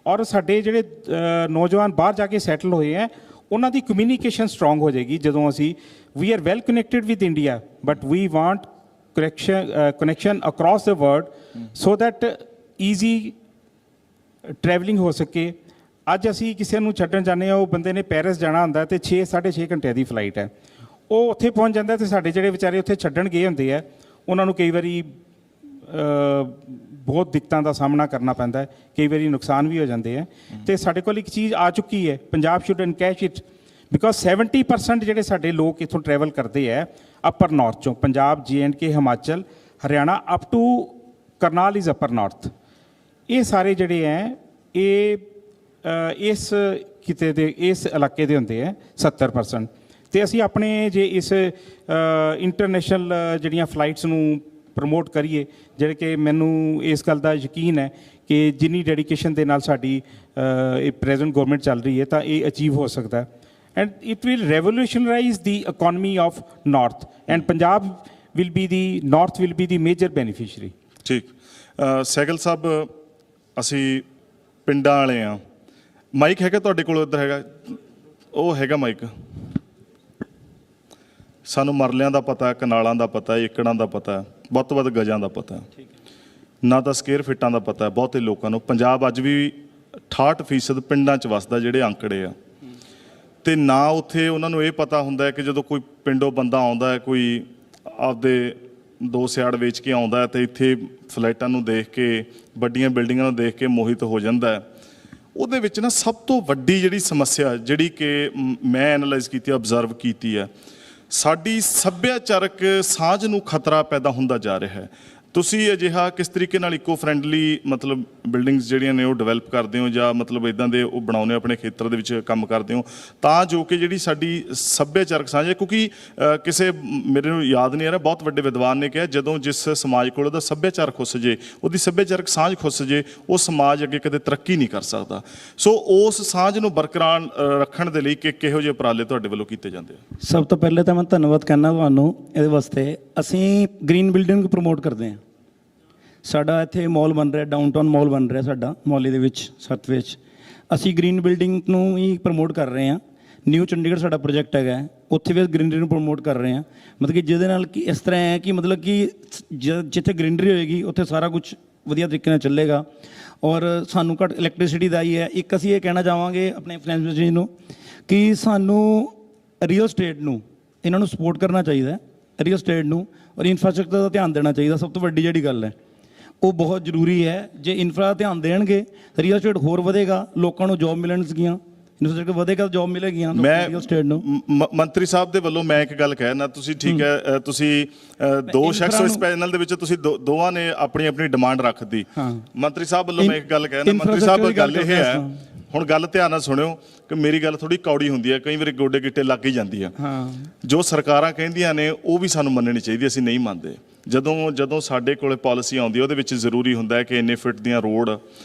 ਔਰ ਸਾਡੇ ਜਿਹੜੇ ਨੌਜਵਾਨ ਬਾਹਰ ਜਾ ਕੇ ਸੈਟਲ ਹੋਏ ਹੈ ਉਹਨਾਂ ਦੀ ਕਮਿਊਨੀਕੇਸ਼ਨ ਸਟਰੋਂਗ ਹੋ ਜਾਏਗੀ ਜਦੋਂ ਅਸੀਂ we are well connected with India but we want connection across the world so that easy travelling ਹੋ ਸਕੇ। ਅੱਜ ਅਸੀਂ ਕਿਸੇ ਨੂੰ ਛੱਡਣ ਜਾਂਦੇ ਹਾਂ, ਉਹ ਬੰਦੇ ਨੇ ਪੈਰਿਸ ਜਾਣਾ ਹੁੰਦਾ ਤੇ 6-6.5 ਘੰਟਿਆਂ ਦੀ ਫਲਾਈਟ ਹੈ, ਉਹ ਉੱਥੇ ਪਹੁੰਚ ਜਾਂਦਾ ਤੇ ਸਾਡੇ ਜਿਹੜੇ ਵਿਚਾਰੇ ਉੱਥੇ ਛੱਡਣ ਗਏ ਹੁੰਦੇ ਆ ਉਹਨਾਂ ਨੂੰ ਕਈ ਵਾਰੀ ਬਹੁਤ ਦਿੱਕਤਾਂ ਦਾ ਸਾਹਮਣਾ ਕਰਨਾ ਪੈਂਦਾ ਹੈ, ਕਈ ਵਾਰੀ ਨੁਕਸਾਨ ਵੀ ਹੋ ਜਾਂਦੇ ਆ। ਤੇ ਸਾਡੇ ਕੋਲ ਇੱਕ ਚੀਜ਼ ਆ ਚੁੱਕੀ ਹੈ, ਪੰਜਾਬ ਸ਼ੁੱਡ ਐਨਕੈਸ਼ ਇਟ ਬਿਕੋਜ਼ 70% ਜਿਹੜੇ ਸਾਡੇ ਲੋਕ ਇੱਥੋਂ ਟਰੈਵਲ ਕਰਦੇ ਹੈ ਅਪਰ ਨਾਰਥ ਚੋਂ, Punjab, J&K, Himachal, Haryana up to Karnal is upper north. ਇਹ ਸਾਰੇ ਜਿਹੜੇ ਹੈ ਇਹ ਇਸ ਕਿਤੇ ਦੇ ਇਸ ਇਲਾਕੇ ਦੇ ਹੁੰਦੇ ਹੈ 70%। ਤੇ ਅਸੀਂ ਆਪਣੇ ਜੇ ਇਸ ਇੰਟਰਨੈਸ਼ਨਲ ਜਿਹੜੀਆਂ ਫਲਾਈਟਸ ਨੂੰ ਪ੍ਰਮੋਟ ਕਰੀਏ, ਜਿਹੜੇ ਕਿ ਮੈਨੂੰ ਇਸ ਗੱਲ ਦਾ ਯਕੀਨ ਹੈ ਕਿ ਜਿੰਨੀ ਡੈਡੀਕੇਸ਼ਨ ਦੇ ਨਾਲ ਸਾਡੀ ਇਹ ਪ੍ਰੈਜ਼ੈਂਟ ਗਵਰਨਮੈਂਟ ਚੱਲ ਰਹੀ ਹੈ ਤਾਂ ਇਹ ਅਚੀਵ ਹੋ ਸਕਦਾ and it will ਰੈਵੋਲੂਸ਼ਨਰਾਈਜ਼ the economy of north and Punjab will be the major beneficiary. ਠੀਕ। ਸਹਿਗਲ ਸਾਹਿਬ, ਅਸੀਂ ਪਿੰਡਾਂ ਵਾਲੇ ਹਾਂ, ਮਾਈਕ ਹੈਗਾ ਤੁਹਾਡੇ ਕੋਲ? ਇੱਧਰ ਹੈਗਾ, ਉਹ ਹੈਗਾ ਮਾਈਕ। ਸਾਨੂੰ ਮਰਲਿਆਂ ਦਾ ਪਤਾ, ਕਨਾਲਾਂ ਦਾ ਪਤਾ, ਏਕੜਾਂ ਦਾ ਪਤਾ, ਵੱਧ ਤੋਂ ਵੱਧ ਗਜਾਂ ਦਾ ਪਤਾ, ਨਾ ਤਾਂ ਸਕੁਅਰ ਫਿੱਟਾਂ ਦਾ ਪਤਾ ਬਹੁਤੇ ਲੋਕਾਂ ਨੂੰ। ਪੰਜਾਬ ਅੱਜ ਵੀ 68% ਪਿੰਡਾਂ 'ਚ ਵਸਦਾ ਜਿਹੜੇ ਅੰਕੜੇ ਆ, ਤੇ ਨਾ ਉੱਥੇ ਉਹਨਾਂ ਨੂੰ ਇਹ ਪਤਾ ਹੁੰਦਾ ਹੈ ਕਿ ਜਦੋਂ ਕੋਈ ਪਿੰਡੋਂ ਬੰਦਾ ਆਉਂਦਾ ਹੈ, ਕੋਈ ਆਪਦੇ 2 ਸਿਆੜ ਵੇਚ ਕੇ ਆਉਂਦਾ ਤੇ ਇੱਥੇ ਫਲਾਈਟਾਂ ਨੂੰ ਦੇਖ ਕੇ, ਵੱਡੀਆਂ ਬਿਲਡਿੰਗਾਂ ਨੂੰ ਦੇਖ ਕੇ ਮੋਹਿਤ ਹੋ ਜਾਂਦਾ ਹੈ। ਉਹਦੇ ਵਿੱਚ ਨਾ ਸਭ ਤੋਂ ਵੱਡੀ ਜਿਹੜੀ ਸਮੱਸਿਆ ਜਿਹੜੀ ਕਿ ਮੈਂ ਐਨਾਲਾਈਜ਼ ਕੀਤੀ, ਅਬਜ਼ਰਵ ਕੀਤੀ ਹੈ, ਸਾਡੀ ਸੱਭਿਆਚਾਰਕ ਸਾਂਝ ਨੂੰ ਖਤਰਾ ਪੈਦਾ ਹੁੰਦਾ ਜਾ ਰਿਹਾ ਹੈ। ਤੁਸੀਂ ਅਜਿਹਾ ਕਿਸ ਤਰੀਕੇ ਨਾਲ ਇਕੋ ਫਰੈਂਡਲੀ ਮਤਲਬ ਬਿਲਡਿੰਗਸ ਜਿਹੜੀਆਂ ਨੇ ਉਹ ਡਿਵੈਲਪ ਕਰਦੇ ਹੋ ਜਾਂ ਮਤਲਬ ਇੱਦਾਂ ਦੇ ਉਹ ਬਣਾਉਂਦੇ ਹੋ, ਆਪਣੇ ਖੇਤਰ ਦੇ ਵਿੱਚ ਕੰਮ ਕਰਦੇ ਹੋ ਤਾਂ ਜੋ ਕਿ ਜਿਹੜੀ ਸਾਡੀ ਸੱਭਿਆਚਾਰਕ ਸਾਂਝ ਹੈ? ਕਿਉਂਕਿ ਕਿਸੇ ਮੇਰੇ ਨੂੰ ਯਾਦ ਨਹੀਂ ਆ ਰਿਹਾ, ਬਹੁਤ ਵੱਡੇ ਵਿਦਵਾਨ ਨੇ ਕਿਹਾ ਜਦੋਂ ਜਿਸ ਸਮਾਜ ਕੋਲ ਉਹਦਾ ਸੱਭਿਆਚਾਰ ਖੁੱਸ ਜੇ, ਉਹਦੀ ਸੱਭਿਆਚਾਰਕ ਸਾਂਝ ਖੁੱਸ ਜੇ, ਉਹ ਸਮਾਜ ਅੱਗੇ ਕਦੇ ਤਰੱਕੀ ਨਹੀਂ ਕਰ ਸਕਦਾ। ਸੋ ਉਸ ਸਾਂਝ ਨੂੰ ਬਰਕਰਾਰ ਰੱਖਣ ਦੇ ਲਈ ਕਿਹੋ ਜਿਹੇ ਉਪਰਾਲੇ ਤੁਹਾਡੇ ਵੱਲੋਂ ਕੀਤੇ ਜਾਂਦੇ ਆ? ਸਭ ਤੋਂ ਪਹਿਲੇ ਤਾਂ ਮੈਂ ਧੰਨਵਾਦ ਕਰਨਾ ਤੁਹਾਨੂੰ ਇਹਦੇ ਵਾਸਤੇ। ਅਸੀਂ ਗ੍ਰੀਨ ਬਿਲਡਿੰਗ ਪ੍ਰਮੋਟ ਕਰਦੇ ਹਾਂ। ਸਾਡਾ ਇੱਥੇ ਮਾਲ ਬਣ ਰਿਹਾ, ਡਾਊਨਟਾਊਨ ਮਾਲ ਬਣ ਰਿਹਾ ਸਾਡਾ ਮੌਲੀ ਦੇ ਵਿੱਚ, ਸੱਤ ਵਿੱਚ। ਅਸੀਂ ਗ੍ਰੀਨ ਬਿਲਡਿੰਗ ਨੂੰ ਹੀ ਪ੍ਰਮੋਟ ਕਰ ਰਹੇ ਹਾਂ। ਨਿਊ ਚੰਡੀਗੜ੍ਹ ਸਾਡਾ ਪ੍ਰੋਜੈਕਟ ਹੈਗਾ, ਉੱਥੇ ਵੀ ਗ੍ਰੀਨਰੀ ਨੂੰ ਪ੍ਰਮੋਟ ਕਰ ਰਹੇ ਹਾਂ। ਮਤਲਬ ਕਿ ਜਿਹਦੇ ਨਾਲ ਕਿ ਇਸ ਤਰ੍ਹਾਂ ਹੈ ਕਿ ਮਤਲਬ ਕਿ ਜਿੱਥੇ ਗ੍ਰੀਨਰੀ ਹੋਏਗੀ ਉੱਥੇ ਸਾਰਾ ਕੁਝ ਵਧੀਆ ਤਰੀਕੇ ਨਾਲ ਚੱਲੇਗਾ ਔਰ ਸਾਨੂੰ ਘੱਟ ਇਲੈਕਟ੍ਰਿਸਿਟੀ ਦਾ ਹੀ ਹੈ। ਇੱਕ ਅਸੀਂ ਇਹ ਕਹਿਣਾ ਚਾਹਾਂਗੇ ਆਪਣੇ ਫਾਈਨੈਂਸ ਮਿਨਿਸਟਰੀ ਨੂੰ ਕਿ ਸਾਨੂੰ ਰੀਅਲ ਸਟੇਟ ਨੂੰ ਇਹਨਾਂ ਨੂੰ ਸਪੋਰਟ ਕਰਨਾ ਚਾਹੀਦਾ, ਰੀਅਲ ਸਟੇਟ ਨੂੰ, ਔਰ ਇਨਫਰਾਸਟ੍ਰਕਚਰ ਦਾ ਧਿਆਨ ਦੇਣਾ ਚਾਹੀਦਾ। ਸਭ ਤੋਂ ਵੱਡੀ ਜਿਹੜੀ ਗੱਲ ਹੈ ਉਹ ਬਹੁਤ ਜ਼ਰੂਰੀ ਹੈ। ਜੇ ਇਨਫਰਾ ਧਿਆਨ ਦੇਣਗੇ ਰੀਅਲ ਸਟੇਟ ਹੋਰ ਵਧੇਗਾ, ਲੋਕਾਂ ਨੂੰ ਜੋਬ ਮਿਲਣਗੀਆਂ, ਇਨਫਰਾਸਟ੍ਰਕਚਰ ਵਧੇਗਾ, ਜੋਬ ਮਿਲੇਗੀਆਂ ਰੀਅਲ ਸਟੇਟ ਨੂੰ। ਮੰਤਰੀ ਸਾਹਿਬ ਦੇ ਵੱਲੋਂ ਮੈਂ ਇੱਕ ਗੱਲ ਕਹਿਣਾ, ਤੁਸੀਂ ਠੀਕ ਹੈ, ਤੁਸੀਂ ਦੋ ਸ਼ਖਸ ਇਸ ਪੈਨਲ ਦੇ ਵਿੱਚ ਤੁਸੀਂ ਦੋਵਾਂ ਨੇ ਆਪਣੀ ਆਪਣੀ ਡਿਮਾਂਡ ਰੱਖਦੀ। ਮੰਤਰੀ ਸਾਹਿਬ ਵੱਲੋਂ ਮੈਂ ਇੱਕ ਗੱਲ ਕਹਿਣਾ, ਮੰਤਰੀ ਸਾਹਿਬ ਗੱਲ ਇਹ ਹੈ, ਹੁਣ ਗੱਲ ਧਿਆਨ ਨਾਲ ਸੁਣਿਓ ਕਿ ਮੇਰੀ ਗੱਲ ਥੋੜੀ ਕੌੜੀ ਹੁੰਦੀ ਹੈ, ਕਈ ਵਾਰੀ ਗੋਡੇ ਗਿੱਟੇ ਲੱਗ ਹੀ ਜਾਂਦੀ ਆ। ਜੋ ਸਰਕਾਰਾਂ ਕਹਿੰਦੀਆਂ ਨੇ ਉਹ ਵੀ ਸਾਨੂੰ ਮੰਨਣੀ ਚਾਹੀਦੀ, ਅਸੀਂ ਨਹੀਂ ਮੰਨਦੇ। ਜਦੋਂ ਸਾਡੇ ਕੋਲੇ ਪਾਲਿਸੀ ਆਉਂਦੀ ਉਹਦੇ ਵਿੱਚ ਜ਼ਰੂਰੀ ਹੁੰਦਾ ਹੈ ਕਿ ਇੰਨੇ ਫਿੱਟ ਦੀਆਂ ਰੋਡ,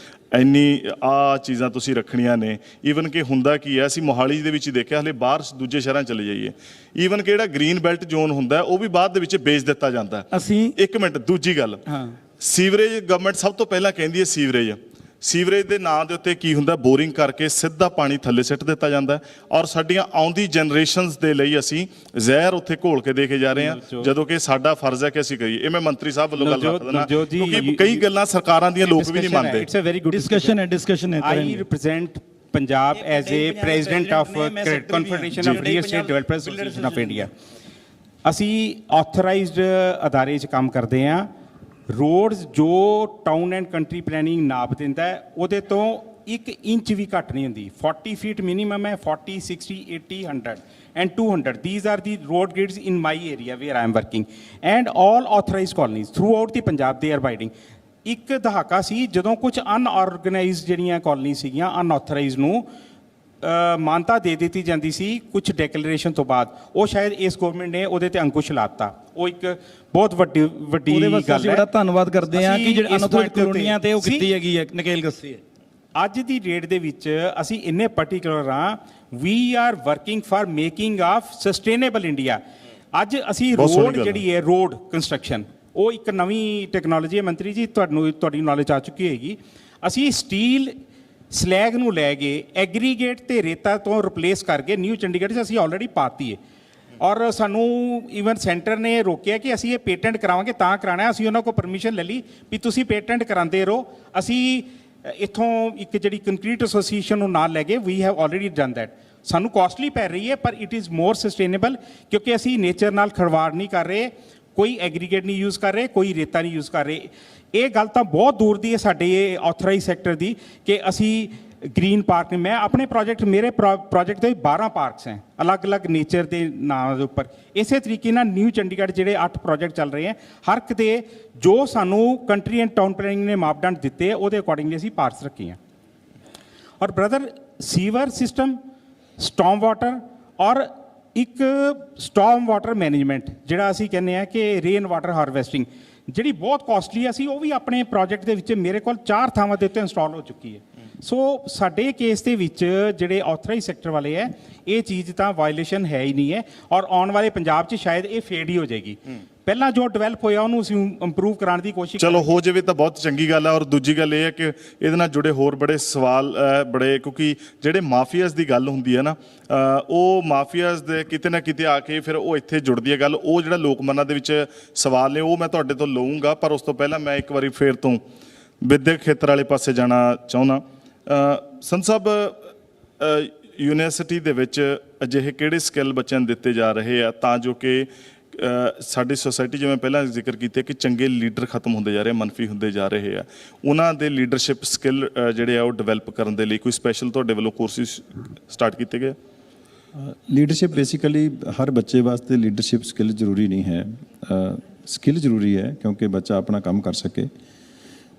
ਇੰਨੀ ਆਹ ਚੀਜ਼ਾਂ ਤੁਸੀਂ ਰੱਖਣੀਆਂ ਨੇ। ਈਵਨ ਕਿ ਹੁੰਦਾ ਕੀ ਹੈ, ਅਸੀਂ ਮੋਹਾਲੀ ਦੇ ਵਿੱਚ ਹੀ ਦੇਖਿਆ, ਹਲੇ ਬਾਹਰ ਦੂਜੇ ਸ਼ਹਿਰਾਂ ਚਲੇ ਜਾਈਏ, ਈਵਨ ਕਿ ਜਿਹੜਾ ਗ੍ਰੀਨ ਬੈਲਟ ਜ਼ੋਨ ਹੁੰਦਾ ਉਹ ਵੀ ਬਾਅਦ ਦੇ ਵਿੱਚ ਵੇਚ ਦਿੱਤਾ ਜਾਂਦਾ। ਅਸੀਂ ਇੱਕ ਮਿੰਟ, ਦੂਜੀ ਗੱਲ, ਸੀਵਰੇਜ ਗਵਰਨਮੈਂਟ ਸਭ ਤੋਂ ਪਹਿਲਾਂ ਕਹਿੰਦੀ ਹੈ ਸੀਵਰੇਜ ਦੇ ਨਾਂ ਦੇ ਉੱਤੇ ਕੀ ਹੁੰਦਾ, ਬੋਰਿੰਗ ਕਰਕੇ ਸਿੱਧਾ ਪਾਣੀ ਥੱਲੇ ਸਿੱਟ ਦਿੱਤਾ ਜਾਂਦਾ ਔਰ ਸਾਡੀਆਂ ਆਉਂਦੀ ਜਨਰੇਸ਼ਨਸ ਦੇ ਲਈ ਅਸੀਂ ਜ਼ਹਿਰ ਉੱਥੇ ਘੋਲ ਕੇ ਦੇ ਕੇ ਜਾ ਰਹੇ ਹਾਂ, ਜਦੋਂ ਕਿ ਸਾਡਾ ਫਰਜ਼ ਹੈ ਕਿ ਅਸੀਂ ਕਰੀਏ। ਇਹ ਮੈਂ ਮੰਤਰੀ ਸਾਹਿਬ ਵੱਲੋਂ ਗੱਲ ਰੱਖ ਦਿੰਦਾ ਕਿਉਂਕਿ ਕਈ ਗੱਲਾਂ ਸਰਕਾਰਾਂ ਦੀਆਂ ਲੋਕ ਵੀ ਨਹੀਂ ਮੰਨਦੇ। It's a very good discussion ਹੈ। I represent Punjab as a president of confederation of real estate developers association of India. ਅਸੀਂ ਆਥੋਰਾਈਜ਼ਡ ਅਦਾਰੇ 'ਚ ਕੰਮ ਕਰਦੇ ਹਾਂ। ਰੋਡਸ ਜੋ ਟਾਊਨ ਐਂਡ ਕੰਟਰੀ ਪਲੈਨਿੰਗ ਨਾਪ ਦਿੰਦਾ ਉਹਦੇ ਤੋਂ 1 ਇੰਚ ਵੀ ਘੱਟ ਨਹੀਂ ਹੁੰਦੀ। 40 ਫੀਟ ਮਿਨੀਮਮ ਹੈ, 40, 60, 80, 100 and 200. These are the road grids in my area where I am working and all authorized colonies throughout the Punjab they are abiding. ਇੱਕ ਦਹਾਕਾ ਸੀ ਜਦੋਂ ਕੁਝ ਅਨਆਰਗੇਨਾਈਜ਼ਡ ਜਿਹੜੀਆਂ ਕਾਲਨੀ ਸੀਗੀਆਂ, ਅਨਆਥੋਰਾਈਜ਼ਡ ਨੂੰ ਮਾਨਤਾ ਦੇ ਦਿੱਤੀ ਜਾਂਦੀ ਸੀ ਕੁਝ ਡੈਕਲੇਰੇਸ਼ਨ ਤੋਂ ਬਾਅਦ। ਉਹ ਸ਼ਾਇਦ ਇਸ ਗਵਰਨਮੈਂਟ ਨੇ ਉਹਦੇ ਤੇ ਅੰਕੁਸ਼ ਲਾਤਾ। ਉਹ ਇੱਕ ਬਹੁਤ ਵੱਡੀ ਉਹਦੇ ਵਾਸਤੇ ਗੱਲ ਅਸੀਂ ਹੈ। ਬੜਾ ਧੰਨਵਾਦ ਕਰਦੇ ਹਾਂ ਕਿ ਜਿਹੜੇ ਅਨਆਥੋਰਾਈਜ਼ਡ ਕਲੋਨੀਆਂ ਤੇ ਉਹ ਕੀਤੀ ਹੈਗੀ ਹੈ, ਨਕੇਲ ਗੱਸੀ ਹੈ। ਅੱਜ ਦੀ ਡੇਟ ਦੇ ਵਿੱਚ ਅਸੀਂ ਇੰਨੇ ਪਾਰਟਿਕੂਲਰ ਹਾਂ, we are working for making of sustainable India. ਅੱਜ ਅਸੀਂ ਬਹੁਤ ਸੋਹਣੀ ਰੋਡ ਗੱਲ ਹੈ। ਜਿਹੜੀ ਹੈ ਰੋਡ ਕੰਸਟਰਕਸ਼ਨ, ਉਹ ਇੱਕ ਨਵੀਂ ਟੈਕਨੋਲੋਜੀ ਹੈ ਮੰਤਰੀ ਜੀ, ਤੁਹਾਡੀ ਨੌਲੇਜ ਆ ਚੁੱਕੀ ਹੋਏਗੀ। ਅਸੀਂ ਸਟੀਲ ਸਲੈਗ ਨੂੰ ਲੈ ਕੇ ਐਗਰੀਗੇਟ ਤੇ ਰੇਤਾ ਤੋਂ ਰਿਪਲੇਸ ਕਰਕੇ ਨਿਊ ਚੰਡੀਗੜ੍ਹ 'ਚ ਅਸੀਂ ਆਲਰੇਡੀ ਪਾਤੀ ਹੈ। ਔਰ ਸਾਨੂੰ ਈਵਨ ਸੈਂਟਰ ਨੇ ਰੋਕਿਆ ਕਿ ਅਸੀਂ ਇਹ ਪੇਟੈਂਟ ਕਰਾਵਾਂਗੇ, ਤਾਂ ਕਰਾਉਣਾ। ਅਸੀਂ ਉਹਨਾਂ ਕੋਲ ਪਰਮਿਸ਼ਨ ਲੈ ਲਈ ਵੀ ਤੁਸੀਂ ਪੇਟੈਂਟ ਕਰਾਉਂਦੇ ਰਹੋ, ਅਸੀਂ ਇੱਥੋਂ ਇੱਕ ਜਿਹੜੀ ਕੰਕਰੀਟ ਐਸੋਸੀਏਸ਼ਨ ਨੂੰ ਨਾਲ ਲੈ ਕੇ ਵੀ ਹੈਵ ਆਲਰੇਡੀ ਡਨ ਦੈਟ। ਸਾਨੂੰ ਕਾਸਟਲੀ ਪੈ ਰਹੀ ਹੈ ਪਰ ਇਟ ਇਜ਼ ਮੋਰ ਸਸਟੇਨੇਬਲ, ਕਿਉਂਕਿ ਅਸੀਂ ਨੇਚਰ ਨਾਲ ਖਿਲਵਾੜ ਨਹੀਂ ਕਰ ਰਹੇ, ਕੋਈ ਐਗਰੀਗੇਟ ਨਹੀਂ ਯੂਜ਼ ਕਰ ਰਹੇ, ਕੋਈ ਰੇਤਾ ਨਹੀਂ ਯੂਜ਼ ਕਰ ਰਹੇ। ਇਹ ਗੱਲ ਤਾਂ ਬਹੁਤ ਦੂਰ ਦੀ ਹੈ ਸਾਡੇ ਆਥੋਰਾਈਜ਼ ਸੈਕਟਰ ਦੀ ਕਿ ਅਸੀਂ ਗ੍ਰੀਨ ਪਾਰਕ ਨੇ, ਮੈਂ ਆਪਣੇ ਪ੍ਰੋਜੈਕਟ, ਮੇਰੇ ਪ੍ਰੋਜੈਕਟ ਦੇ 12 ਪਾਰਕਸ ਹੈ ਅਲੱਗ-ਅਲੱਗ ਨੇਚਰ ਦੇ ਨਾਂ ਦੇ ਉੱਪਰ। ਇਸੇ ਤਰੀਕੇ ਨਾਲ ਨਿਊ ਚੰਡੀਗੜ੍ਹ ਜਿਹੜੇ 8 ਪ੍ਰੋਜੈਕਟ ਚੱਲ ਰਹੇ ਹੈ, ਹਰ ਇੱਕ ਦੇ ਜੋ ਸਾਨੂੰ ਕੰਟਰੀ ਐਂਡ ਟਾਊਨ ਪਲੈਨਿੰਗ ਨੇ ਮਾਪਦੰਡ ਦਿੱਤੇ ਉਹਦੇ ਅਕੋਰਡਿੰਗਲੀ ਅਸੀਂ ਪਾਰਕਸ ਰੱਖੇ ਹੈ। ਔਰ brother sewer system, storm water ਔਰ ਇੱਕ ਸਟਾਰਮ ਵਾਟਰ ਮੈਨੇਜਮੈਂਟ ਜਿਹੜਾ ਅਸੀਂ ਕਹਿੰਦੇ ਆ ਕਿ ਰੇਨ ਵਾਟਰ ਹਾਰਵੈਸਟਿੰਗ, ਜਿਹੜੀ ਬਹੁਤ ਕਾਸਟਲੀ ਹੈ, ਅਸੀਂ ਉਹ ਵੀ ਆਪਣੇ ਪ੍ਰੋਜੈਕਟ ਦੇ ਵਿੱਚ ਮੇਰੇ ਕੋਲ 4 ਥਾਵਾਂ ਦੇ ਉੱਤੇ ਇੰਸਟਾਲ ਹੋ ਚੁੱਕੀ ਹੈ। ਸੋ ਸਾਡੇ ਕੇਸ ਦੇ ਵਿੱਚ ਜਿਹੜੇ ਆਥੋਰਾਈਜ਼ ਸੈਕਟਰ ਵਾਲੇ ਹੈ, ਇਹ ਚੀਜ਼ ਤਾਂ ਵਾਇਲੇਸ਼ਨ ਹੈ ਹੀ ਨਹੀਂ ਹੈ। ਔਰ ਆਉਣ ਵਾਲੇ ਪੰਜਾਬ 'ਚ ਸ਼ਾਇਦ ਇਹ ਫੇਡ ਹੀ ਹੋ ਜਾਏਗੀ। ਪਹਿਲਾਂ ਜੋ ਡਿਵੈਲਪ ਹੋਇਆ ਉਹਨੂੰ ਅਸੀਂ ਇੰਪਰੂਵ ਕਰਾਉਣ ਦੀ ਕੋਸ਼ਿਸ਼ ਚਲੋ ਹੋ ਜਾਵੇ ਤਾਂ ਬਹੁਤ ਚੰਗੀ ਗੱਲ ਹੈ। ਔਰ ਦੂਜੀ ਗੱਲ ਇਹ ਹੈ ਕਿ ਇਹਦੇ ਨਾਲ ਜੁੜੇ ਹੋਰ ਬੜੇ ਸਵਾਲ ਬੜੇ, ਕਿਉਂਕਿ ਜਿਹੜੇ ਮਾਫੀਆਜ਼ ਦੀ ਗੱਲ ਹੁੰਦੀ ਹੈ ਨਾ, ਉਹ ਮਾਫੀਆਜ਼ ਦੇ ਕਿਤੇ ਨਾ ਕਿਤੇ ਆ ਕੇ ਫਿਰ ਉਹ ਇੱਥੇ ਜੁੜਦੀ ਹੈ ਗੱਲ। ਉਹ ਜਿਹੜਾ ਲੋਕ ਮਨਾਂ ਦੇ ਵਿੱਚ ਸਵਾਲ ਨੇ ਉਹ ਮੈਂ ਤੁਹਾਡੇ ਤੋਂ ਲਊਂਗਾ, ਪਰ ਉਸ ਤੋਂ ਪਹਿਲਾਂ ਮੈਂ ਇੱਕ ਵਾਰੀ ਫੇਰ ਤੋਂ ਵਿਦਿਅਕ ਖੇਤਰ ਵਾਲੇ ਪਾਸੇ ਜਾਣਾ ਚਾਹੁੰਦਾ। ਸੰਤ ਸਾਹਿਬ, ਯੂਨੀਵਰਸਿਟੀ ਦੇ ਵਿੱਚ ਅਜਿਹੇ ਕਿਹੜੇ ਸਕਿੱਲ ਬੱਚਿਆਂ ਨੂੰ ਦਿੱਤੇ ਜਾ ਰਹੇ ਆ ਤਾਂ ਜੋ ਕਿ ਸਾਡੀ ਸੋਸਾਇਟੀ, ਜਿਵੇਂ ਪਹਿਲਾਂ ਜ਼ਿਕਰ ਕੀਤਾ ਕਿ ਚੰਗੇ ਲੀਡਰ ਖਤਮ ਹੁੰਦੇ ਜਾ ਰਹੇ, ਮਨਫੀ ਹੁੰਦੇ ਜਾ ਰਹੇ ਆ, ਉਹਨਾਂ ਦੇ ਲੀਡਰਸ਼ਿਪ ਸਕਿੱਲ ਜਿਹੜੇ ਆ ਉਹ ਡਿਵੈਲਪ ਕਰਨ ਦੇ ਲਈ ਕੋਈ ਸਪੈਸ਼ਲ ਤੁਹਾਡੇ ਵੱਲੋਂ ਕੋਰਸਿਸ ਸਟਾਰਟ ਕੀਤੇ ਗਏ? ਲੀਡਰਸ਼ਿਪ ਬੇਸਿਕਲੀ ਹਰ ਬੱਚੇ ਵਾਸਤੇ ਲੀਡਰਸ਼ਿਪ ਸਕਿੱਲ ਜ਼ਰੂਰੀ ਨਹੀਂ ਹੈ। ਸਕਿੱਲ ਜ਼ਰੂਰੀ ਹੈ ਕਿਉਂਕਿ ਬੱਚਾ ਆਪਣਾ ਕੰਮ ਕਰ ਸਕੇ।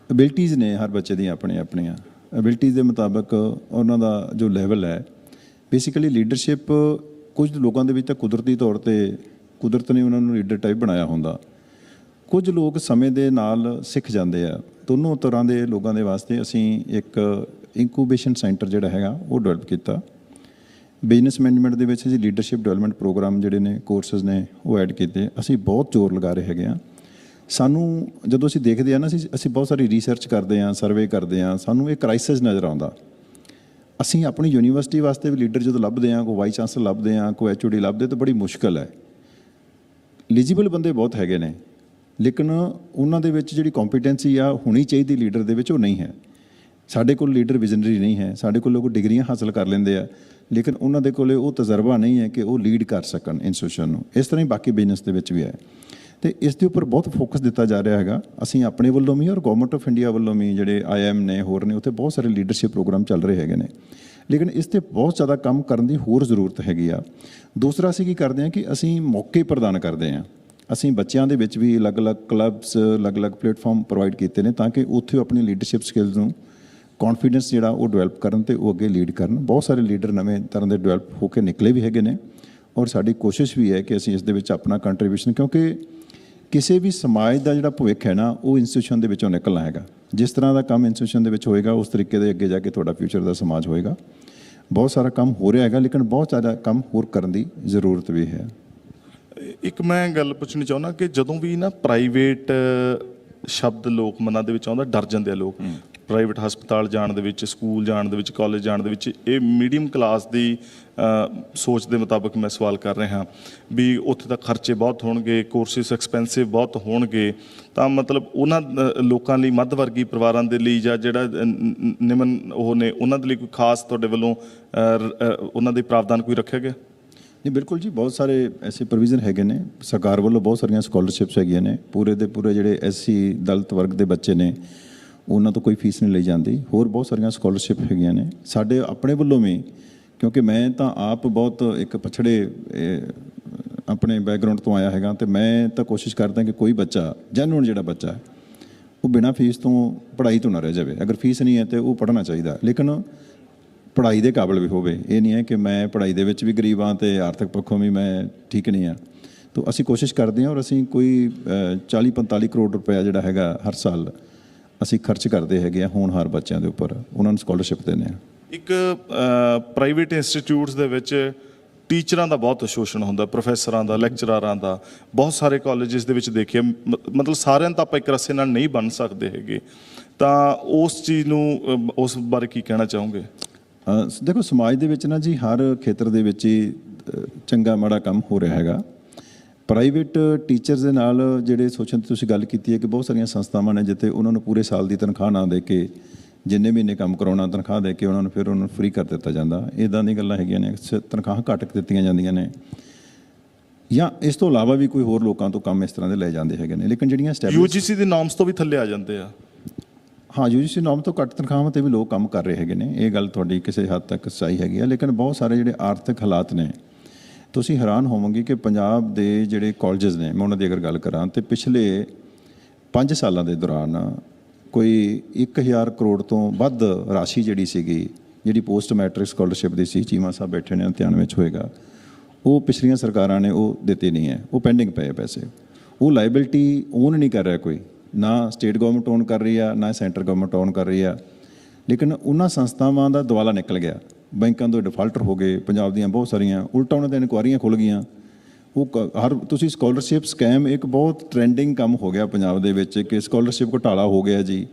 ਐਬਿਲਿਟੀਜ਼ ਨੇ ਹਰ ਬੱਚੇ ਦੀਆਂ ਆਪਣੀਆਂ ਐਬਿਲਿਟੀਜ਼ ਦੇ ਮੁਤਾਬਕ ਉਹਨਾਂ ਦਾ ਜੋ ਲੈਵਲ ਹੈ। ਬੇਸਿਕਲੀ ਲੀਡਰਸ਼ਿਪ ਕੁਝ ਲੋਕਾਂ ਦੇ ਵਿੱਚ ਤਾਂ ਕੁਦਰਤੀ ਤੌਰ 'ਤੇ ਕੁਦਰਤ ਨੇ ਉਹਨਾਂ ਨੂੰ ਲੀਡਰ ਟਾਈਪ ਬਣਾਇਆ ਹੁੰਦਾ, ਕੁਝ ਲੋਕ ਸਮੇਂ ਦੇ ਨਾਲ ਸਿੱਖ ਜਾਂਦੇ ਆ। ਦੋਨੋਂ ਤਰ੍ਹਾਂ ਦੇ ਲੋਕਾਂ ਦੇ ਵਾਸਤੇ ਅਸੀਂ ਇੱਕ ਇਨਕੂਬੇਸ਼ਨ ਸੈਂਟਰ ਜਿਹੜਾ ਹੈਗਾ ਉਹ ਡਿਵੈਲਪ ਕੀਤਾ। ਬਿਜ਼ਨਸ ਮੈਨੇਜਮੈਂਟ ਦੇ ਵਿੱਚ ਅਸੀਂ ਲੀਡਰਸ਼ਿਪ ਡਿਵੈਲਪਮੈਂਟ ਪ੍ਰੋਗਰਾਮ ਜਿਹੜੇ ਨੇ, ਕੋਰਸਿਸ ਨੇ ਉਹ ਐਡ ਕੀਤੇ। ਅਸੀਂ ਬਹੁਤ ਜ਼ੋਰ ਲਗਾ ਰਹੇ ਹੈਗੇ ਹਾਂ। ਸਾਨੂੰ ਜਦੋਂ ਅਸੀਂ ਦੇਖਦੇ ਹਾਂ ਨਾ, ਅਸੀਂ ਬਹੁਤ ਸਾਰੀ ਰਿਸਰਚ ਕਰਦੇ ਹਾਂ, ਸਰਵੇ ਕਰਦੇ ਹਾਂ, ਸਾਨੂੰ ਇਹ ਕ੍ਰਾਈਸਿਸ ਨਜ਼ਰ ਆਉਂਦਾ। ਅਸੀਂ ਆਪਣੀ ਯੂਨੀਵਰਸਿਟੀ ਵਾਸਤੇ ਵੀ ਲੀਡਰ ਜਦੋਂ ਲੱਭਦੇ ਹਾਂ, ਕੋਈ ਵਾਈਸ ਚਾਂਸਲਰ ਲੱਭਦੇ ਹਾਂ, ਕੋਈ HOD ਲੱਭਦੇ, ਤਾਂ ਬੜੀ ਮੁਸ਼ਕਲ ਹੈ। ਐਲੀਜੀਬਲ ਬੰਦੇ ਬਹੁਤ ਹੈਗੇ ਨੇ, ਲੇਕਿਨ ਉਹਨਾਂ ਦੇ ਵਿੱਚ ਜਿਹੜੀ ਕੰਪੀਟੈਂਸੀ ਆ ਹੋਣੀ ਚਾਹੀਦੀ ਲੀਡਰ ਦੇ ਵਿੱਚ ਉਹ ਨਹੀਂ ਹੈ। ਸਾਡੇ ਕੋਲ ਲੀਡਰ ਵਿਜ਼ਨਰੀ ਨਹੀਂ ਹੈ। ਸਾਡੇ ਕੋਲ ਲੋਕ ਡਿਗਰੀਆਂ ਹਾਸਲ ਕਰ ਲੈਂਦੇ ਆ, ਲੇਕਿਨ ਉਹਨਾਂ ਦੇ ਕੋਲ ਉਹ ਤਜਰਬਾ ਨਹੀਂ ਹੈ ਕਿ ਉਹ ਲੀਡ ਕਰ ਸਕਣ ਇੰਸਟੀਟਿਊਸ਼ਨ ਨੂੰ। ਇਸ ਤਰ੍ਹਾਂ ਹੀ ਬਾਕੀ ਬਿਜ਼ਨਸ ਦੇ ਵਿੱਚ ਵੀ ਹੈ, ਅਤੇ ਇਸ ਦੇ ਉੱਪਰ ਬਹੁਤ ਫੋਕਸ ਦਿੱਤਾ ਜਾ ਰਿਹਾ ਹੈਗਾ। ਅਸੀਂ ਆਪਣੇ ਵੱਲੋਂ ਵੀ ਔਰ ਗੌਰਮੈਂਟ ਆਫ ਇੰਡੀਆ ਵੱਲੋਂ ਵੀ, ਜਿਹੜੇ IIM ਨੇ ਹੋਰ ਨੇ, ਉੱਥੇ ਬਹੁਤ ਸਾਰੇ ਲੀਡਰਸ਼ਿਪ ਪ੍ਰੋਗਰਾਮ ਚੱਲ ਰਹੇ ਹੈਗੇ ਨੇ, ਲੇਕਿਨ ਇਸ 'ਤੇ ਬਹੁਤ ਜ਼ਿਆਦਾ ਕੰਮ ਕਰਨ ਦੀ ਹੋਰ ਜ਼ਰੂਰਤ ਹੈਗੀ ਆ। ਦੂਸਰਾ ਅਸੀਂ ਕੀ ਕਰਦੇ ਹਾਂ ਕਿ ਅਸੀਂ ਮੌਕੇ ਪ੍ਰਦਾਨ ਕਰਦੇ ਹਾਂ। ਅਸੀਂ ਬੱਚਿਆਂ ਦੇ ਵਿੱਚ ਵੀ ਅਲੱਗ-ਅਲੱਗ ਕਲੱਬਸ, ਅਲੱਗ-ਅਲੱਗ ਪਲੇਟਫਾਰਮ ਪ੍ਰੋਵਾਈਡ ਕੀਤੇ ਨੇ ਤਾਂ ਕਿ ਉੱਥੇ ਆਪਣੀ ਲੀਡਰਸ਼ਿਪ ਸਕਿੱਲਸ ਨੂੰ, ਕੌਨਫੀਡੈਂਸ ਜਿਹੜਾ ਉਹ ਡਿਵੈਲਪ ਕਰਨ ਅਤੇ ਉਹ ਅੱਗੇ ਲੀਡ ਕਰਨ। ਬਹੁਤ ਸਾਰੇ ਲੀਡਰ ਨਵੇਂ ਤਰ੍ਹਾਂ ਦੇ ਡਿਵੈਲਪ ਹੋ ਕੇ ਨਿਕਲੇ ਵੀ ਹੈਗੇ ਨੇ, ਔਰ ਸਾਡੀ ਕੋਸ਼ਿਸ਼ ਵੀ ਹੈ ਕਿ ਅਸੀਂ ਇਸ ਦੇ ਵਿੱਚ ਆਪਣਾ ਕੰਟਰੀਬਿਊਸ਼ਨ, ਕਿਉਂਕਿ ਕਿਸੇ ਵੀ ਸਮਾਜ ਦਾ ਜਿਹੜਾ ਭਵਿੱਖ ਹੈ ਨਾ, ਉਹ ਇੰਸਟੀਟਿਊਸ਼ਨ ਦੇ ਵਿੱਚੋਂ ਨਿਕਲਣਾ ਹੈਗਾ। ਜਿਸ ਤਰ੍ਹਾਂ ਦਾ ਕੰਮ ਇੰਸਟੀਟਿਊਸ਼ਨ ਦੇ ਵਿੱਚ ਹੋਏਗਾ, ਉਸ ਤਰੀਕੇ ਦੇ ਅੱਗੇ ਜਾ ਕੇ ਤੁਹਾਡਾ ਫਿਊਚਰ ਦਾ ਸਮਾਜ ਹੋਏਗਾ। ਬਹੁਤ ਸਾਰਾ ਕੰਮ ਹੋ ਰਿਹਾ ਹੈਗਾ, ਲੇਕਿਨ ਬਹੁਤ ਜ਼ਿਆਦਾ ਕੰਮ ਹੋਰ ਕਰਨ ਦੀ ਜ਼ਰੂਰਤ ਵੀ ਹੈ। ਇੱਕ ਮੈਂ ਗੱਲ ਪੁੱਛਣੀ ਚਾਹੁੰਦਾ ਕਿ ਜਦੋਂ ਵੀ ਨਾ ਪ੍ਰਾਈਵੇਟ ਸ਼ਬਦ ਲੋਕ ਮਨਾਂ ਦੇ ਵਿੱਚ ਆਉਂਦਾ, ਡਰ ਜਾਂਦੇ ਆ ਲੋਕ। ਪ੍ਰਾਈਵੇਟ ਹਸਪਤਾਲ ਜਾਣ ਦੇ ਵਿੱਚ, ਸਕੂਲ ਜਾਣ ਦੇ ਵਿੱਚ, ਕਾਲਜ ਜਾਣ ਦੇ ਵਿੱਚ। ਇਹ ਮੀਡੀਅਮ ਕਲਾਸ ਦੀ ਸੋਚ ਦੇ ਮੁਤਾਬਕ ਮੈਂ ਸਵਾਲ ਕਰ ਰਿਹਾ ਵੀ ਉੱਥੇ ਤਾਂ ਖਰਚੇ ਬਹੁਤ ਹੋਣਗੇ, ਕੋਰਸਿਸ ਐਕਸਪੈਂਸਿਵ ਬਹੁਤ ਹੋਣਗੇ, ਤਾਂ ਮਤਲਬ ਉਹਨਾਂ ਲੋਕਾਂ ਲਈ, ਮੱਧ ਵਰਗੀ ਪਰਿਵਾਰਾਂ ਦੇ ਲਈ ਜਾਂ ਜਿਹੜਾ ਨਿਮਨ ਉਹ ਨੇ, ਉਹਨਾਂ ਦੇ ਲਈ ਕੋਈ ਖਾਸ ਤੁਹਾਡੇ ਵੱਲੋਂ ਉਹਨਾਂ ਦੇ ਪ੍ਰਾਵਧਾਨ ਕੋਈ ਰੱਖਿਆ ਗਿਆ? ਨਹੀਂ, ਬਿਲਕੁਲ ਜੀ, ਬਹੁਤ ਸਾਰੇ ਐਸੇ ਪ੍ਰੋਵੀਜ਼ਨ ਹੈਗੇ ਨੇ। ਸਰਕਾਰ ਵੱਲੋਂ ਬਹੁਤ ਸਾਰੀਆਂ ਸਕਾਲਰਸ਼ਿਪਸ ਹੈਗੀਆਂ ਨੇ। ਪੂਰੇ ਦੇ ਪੂਰੇ ਜਿਹੜੇ SC ਦਲਿਤ ਵਰਗ ਦੇ ਬੱਚੇ ਨੇ, ਉਹਨਾਂ ਤੋਂ ਕੋਈ ਫੀਸ ਨਹੀਂ ਲਈ ਜਾਂਦੀ। ਹੋਰ ਬਹੁਤ ਸਾਰੀਆਂ ਸਕਾਲਰਸ਼ਿਪ ਹੈਗੀਆਂ ਨੇ ਸਾਡੇ ਆਪਣੇ ਵੱਲੋਂ ਵੀ, ਕਿਉਂਕਿ ਮੈਂ ਤਾਂ ਆਪ ਬਹੁਤ ਇੱਕ ਪਛੜੇ ਆਪਣੇ ਬੈਕਗਰਾਊਂਡ ਤੋਂ ਆਇਆ ਹੈਗਾ, ਅਤੇ ਮੈਂ ਤਾਂ ਕੋਸ਼ਿਸ਼ ਕਰਦਾ ਕਿ ਕੋਈ ਬੱਚਾ, ਜੈਨੂਅਨ ਜਿਹੜਾ ਬੱਚਾ ਹੈ, ਉਹ ਬਿਨਾਂ ਫੀਸ ਤੋਂ ਪੜ੍ਹਾਈ ਤੋਂ ਨਾ ਰਹਿ ਜਾਵੇ। ਅਗਰ ਫੀਸ ਨਹੀਂ ਹੈ ਤਾਂ ਉਹ ਪੜ੍ਹਨਾ ਚਾਹੀਦਾ, ਲੇਕਿਨ ਪੜ੍ਹਾਈ ਦੇ ਕਾਬਿਲ ਵੀ ਹੋਵੇ। ਇਹ ਨਹੀਂ ਹੈ ਕਿ ਮੈਂ ਪੜ੍ਹਾਈ ਦੇ ਵਿੱਚ ਵੀ ਗਰੀਬ ਹਾਂ ਅਤੇ ਆਰਥਿਕ ਪੱਖੋਂ ਵੀ ਮੈਂ ਠੀਕ ਨਹੀਂ ਹਾਂ। ਤਾਂ ਅਸੀਂ ਕੋਸ਼ਿਸ਼ ਕਰਦੇ ਹਾਂ, ਔਰ ਅਸੀਂ ਕੋਈ 40-45 ਕਰੋੜ ਰੁਪਇਆ ਜਿਹੜਾ ਹੈਗਾ ਹਰ ਸਾਲ ਅਸੀਂ ਖਰਚ ਕਰਦੇ ਹੈਗੇ ਆ ਹੋਣਹਾਰ ਬੱਚਿਆਂ ਦੇ ਉੱਪਰ, ਉਹਨਾਂ ਨੂੰ ਸਕਾਲਰਸ਼ਿਪ ਦਿੰਦੇ ਹਾਂ। ਇੱਕ ਪ੍ਰਾਈਵੇਟ ਇੰਸਟੀਚਿਊਟਸ ਦੇ ਵਿੱਚ ਟੀਚਰਾਂ ਦਾ ਬਹੁਤ ਸ਼ੋਸ਼ਣ ਹੁੰਦਾ, ਪ੍ਰੋਫੈਸਰਾਂ ਦਾ, ਲੈਕਚਰਾਰਾਂ ਦਾ। ਬਹੁਤ ਸਾਰੇ ਕਾਲਜਿਸ ਦੇ ਵਿੱਚ ਦੇਖਿਆ, ਮਤਲਬ ਸਾਰਿਆਂ ਤਾਂ ਆਪਾਂ ਇੱਕ ਰਸੇ ਨਾਲ ਨਹੀਂ ਬਣ ਸਕਦੇ ਹੈਗੇ, ਤਾਂ ਉਸ ਚੀਜ਼ ਨੂੰ, ਉਸ ਬਾਰੇ ਕੀ ਕਹਿਣਾ ਚਾਹੋਗੇ? ਦੇਖੋ, ਸਮਾਜ ਦੇ ਵਿੱਚ ਨਾ ਜੀ ਹਰ ਖੇਤਰ ਦੇ ਵਿੱਚ ਹੀ ਚੰਗਾ ਮਾੜਾ ਕੰਮ ਹੋ ਰਿਹਾ ਹੈਗਾ। ਪ੍ਰਾਈਵੇਟ ਟੀਚਰਸ ਦੇ ਨਾਲ ਜਿਹੜੇ ਸੋਚਣ ਦੀ ਤੁਸੀਂ ਗੱਲ ਕੀਤੀ ਹੈ ਕਿ ਬਹੁਤ ਸਾਰੀਆਂ ਸੰਸਥਾਵਾਂ ਨੇ ਜਿੱਥੇ ਉਹਨਾਂ ਨੂੰ ਪੂਰੇ ਸਾਲ ਦੀ ਤਨਖਾਹ ਨਾ ਦੇ ਕੇ, ਜਿੰਨੇ ਮਹੀਨੇ ਕੰਮ ਕਰਾਉਣਾ ਤਨਖਾਹ ਦੇ ਕੇ ਉਹਨਾਂ ਨੂੰ ਫਿਰ ਉਹਨਾਂ ਨੂੰ ਫ੍ਰੀ ਕਰ ਦਿੱਤਾ ਜਾਂਦਾ। ਇੱਦਾਂ ਦੀਆਂ ਗੱਲਾਂ ਹੈਗੀਆਂ ਨੇ, ਤਨਖਾਹਾਂ ਘੱਟ ਦਿੱਤੀਆਂ ਜਾਂਦੀਆਂ ਨੇ, ਜਾਂ ਇਸ ਤੋਂ ਇਲਾਵਾ ਵੀ ਕੋਈ ਹੋਰ ਲੋਕਾਂ ਤੋਂ ਕੰਮ ਇਸ ਤਰ੍ਹਾਂ ਦੇ ਲੈ ਜਾਂਦੇ ਹੈਗੇ ਨੇ। ਲੇਕਿਨ ਜਿਹੜੀਆਂ UGC ਦੇ ਨੋਰਮਸ ਤੋਂ ਵੀ ਥੱਲੇ ਆ ਜਾਂਦੇ ਆ। ਹਾਂ, UGC ਨੋਰਮ ਤੋਂ ਘੱਟ ਤਨਖਾਹਾਂ 'ਤੇ ਵੀ ਲੋਕ ਕੰਮ ਕਰ ਰਹੇ ਹੈਗੇ ਨੇ, ਇਹ ਗੱਲ ਤੁਹਾਡੀ ਕਿਸੇ ਹੱਦ ਤੱਕ ਸਹੀ ਹੈਗੀ ਆ। ਲੇਕਿਨ ਬਹੁਤ ਸਾਰੇ ਜਿਹੜੇ ਆਰਥਿਕ ਹਾਲਾਤ ਨੇ, ਤੁਸੀਂ ਹੈਰਾਨ ਹੋਵੋਗੇ ਕਿ ਪੰਜਾਬ ਦੇ ਜਿਹੜੇ ਕਾਲਜਸ ਨੇ, ਮੈਂ ਉਹਨਾਂ ਦੀ ਅਗਰ ਗੱਲ ਕਰਾਂ ਤਾਂ ਪਿਛਲੇ 5 ਸਾਲਾਂ ਦੇ ਦੌਰਾਨ ਕੋਈ 1000 ਕਰੋੜ ਤੋਂ ਵੱਧ ਰਾਸ਼ੀ ਜਿਹੜੀ ਸੀਗੀ, ਜਿਹੜੀ ਪੋਸਟ ਮੈਟ੍ਰਿਕ ਸਕਾਲਰਸ਼ਿਪ ਦੀ ਸੀ, ਚੀਮਾ ਸਾਹਿਬ ਬੈਠੇ ਨੇ, ਧਿਆਨ ਵਿੱਚ ਹੋਏਗਾ, ਉਹ ਪਿਛਲੀਆਂ ਸਰਕਾਰਾਂ ਨੇ ਉਹ ਦਿੱਤੇ ਨਹੀਂ ਹੈ, ਉਹ ਪੈਂਡਿੰਗ ਪਏ ਪੈਸੇ। ਉਹ ਲਾਇਬਿਲਿਟੀ ਓਨ ਨਹੀਂ ਕਰ ਰਿਹਾ ਕੋਈ, ਨਾ ਸਟੇਟ ਗਵਰਨਮੈਂਟ ਓਨ ਕਰ ਰਹੀ ਆ, ਨਾ ਸੈਂਟਰ ਗਵਰਨਮੈਂਟ ਓਨ ਕਰ ਰਹੀ ਆ। ਲੇਕਿਨ ਉਹਨਾਂ ਸੰਸਥਾਵਾਂ ਦਾ ਦਵਾਲਾ ਨਿਕਲ ਗਿਆ, ਬੈਂਕਾਂ ਤੋਂ ਡਿਫਾਲਟਰ ਹੋ ਗਏ, ਪੰਜਾਬ ਦੀਆਂ ਬਹੁਤ ਸਾਰੀਆਂ, ਉਲਟਾ ਉਹਨਾਂ 'ਤੇ ਇਨਕੁਆਰੀਆਂ ਖੁੱਲ੍ਹ ਗਈਆਂ। ਉਹ ਤੁਸੀਂ ਸਕਾਲਰਸ਼ਿਪ ਸਕੈਮ ਇੱਕ ਬਹੁਤ ਟਰੈਂਡਿੰਗ ਕੰਮ ਹੋ ਗਿਆ ਪੰਜਾਬ ਦੇ ਵਿੱਚ ਕਿ ਸਕਾਲਰਸ਼ਿਪ ਘੁਟਾਲਾ ਹੋ ਗਿਆ ਜੀ।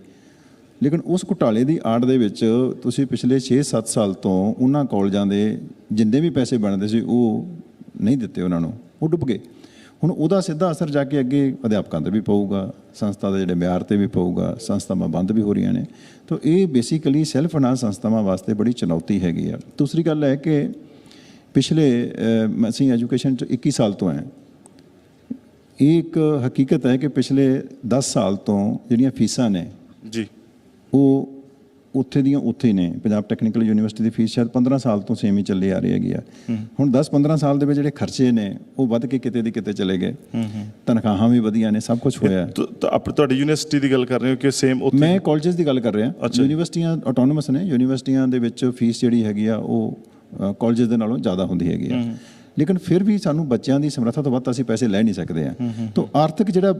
ਲੇਕਿਨ ਉਸ ਘੁਟਾਲੇ ਦੀ ਆੜ ਦੇ ਵਿੱਚ ਤੁਸੀਂ ਪਿਛਲੇ 6-7 ਸਾਲ ਤੋਂ ਉਹਨਾਂ ਕਾਲਜਾਂ ਦੇ ਜਿੰਨੇ ਵੀ ਪੈਸੇ ਬਣਦੇ ਸੀ ਉਹ ਨਹੀਂ ਦਿੱਤੇ ਉਹਨਾਂ ਨੂੰ, ਉਹ ਡੁੱਬ ਗਏ। ਹੁਣ ਉਹਦਾ ਸਿੱਧਾ ਅਸਰ ਜਾ ਕੇ ਅੱਗੇ ਅਧਿਆਪਕਾਂ 'ਤੇ ਵੀ ਪਊਗਾ, ਸੰਸਥਾ ਦੇ ਜਿਹੜੇ ਮਿਆਰ 'ਤੇ ਵੀ ਪਊਗਾ, ਸੰਸਥਾਵਾਂ ਬੰਦ ਵੀ ਹੋ ਰਹੀਆਂ ਨੇ। ਤਾਂ ਇਹ ਬੇਸਿਕਲੀ ਸੈਲਫ ਫਾਈਨਾਂਸ ਸੰਸਥਾਵਾਂ ਵਾਸਤੇ ਬੜੀ ਚੁਣੌਤੀ ਹੈਗੀ ਆ। ਦੂਸਰੀ ਗੱਲ ਹੈ ਕਿ ਪਿਛਲੇ ਅਸੀਂ ਐਜੂਕੇਸ਼ਨ 'ਚ 21 ਸਾਲ ਤੋਂ ਹੈ, ਇਹ ਇੱਕ ਹਕੀਕਤ ਹੈ ਕਿ ਪਿਛਲੇ 10 ਸਾਲ ਤੋਂ ਜਿਹੜੀਆਂ ਫੀਸਾਂ ਨੇ ਜੀ, ਉਹ ਉੱਥੇ ਦੀਆਂ ਉੱਥੇ ਨੇ। ਪੰਜਾਬ ਟੈਕਨੀਕਲ ਯੂਨੀਵਰਸਿਟੀ ਦੀ ਫੀਸ ਸ਼ਾਇਦ 15 ਸਾਲ ਤੋਂ ਸੇਮ ਹੀ ਚੱਲੀ ਆ ਰਹੀ ਹੈਗੀ ਆ। ਹੁਣ 10-15 ਸਾਲ ਦੇ ਵਿੱਚ ਜਿਹੜੇ ਖਰਚੇ ਨੇ ਉਹ ਵੱਧ ਕੇ ਕਿਤੇ ਦੀ ਕਿਤੇ ਚਲੇ ਗਏ, ਤਨਖਾਹਾਂ ਵੀ ਵਧੀਆਂ ਨੇ, ਸਭ ਕੁਝ ਹੋਇਆ। ਤੁਹਾਡੀ ਯੂਨੀਵਰਸਿਟੀ ਦੀ ਗੱਲ ਕਰ ਰਹੇ ਹੋ ਕਿ ਸੇਮ? ਮੈਂ ਕਾਲਜਸ ਦੀ ਗੱਲ ਕਰ ਰਿਹਾ। ਯੂਨੀਵਰਸਿਟੀਆਂ ਆਟੋਨੋਮਸ ਨੇ, ਯੂਨੀਵਰਸਿਟੀਆਂ ਦੇ ਵਿੱਚ ਫੀਸ ਜਿਹੜੀ ਹੈਗੀ ਆ ਉਹ ਕਾਲਜਸ ਦੇ ਨਾਲੋਂ ਜ਼ਿਆਦਾ ਹੁੰਦੀ ਹੈਗੀ ਆ। ਲੇਕਿਨ ਫਿਰ ਵੀ ਸਾਨੂੰ ਬੱਚਿਆਂ ਦੀ ਸਮਰੱਥਾ ਤੋਂ ਵੱਧ ਅਸੀਂ ਪੈਸੇ ਲੈ ਨਹੀਂ ਸਕਦੇ ਆ। ਤਾਂ ਆਰਥਿਕ ਜਿਹੜਾ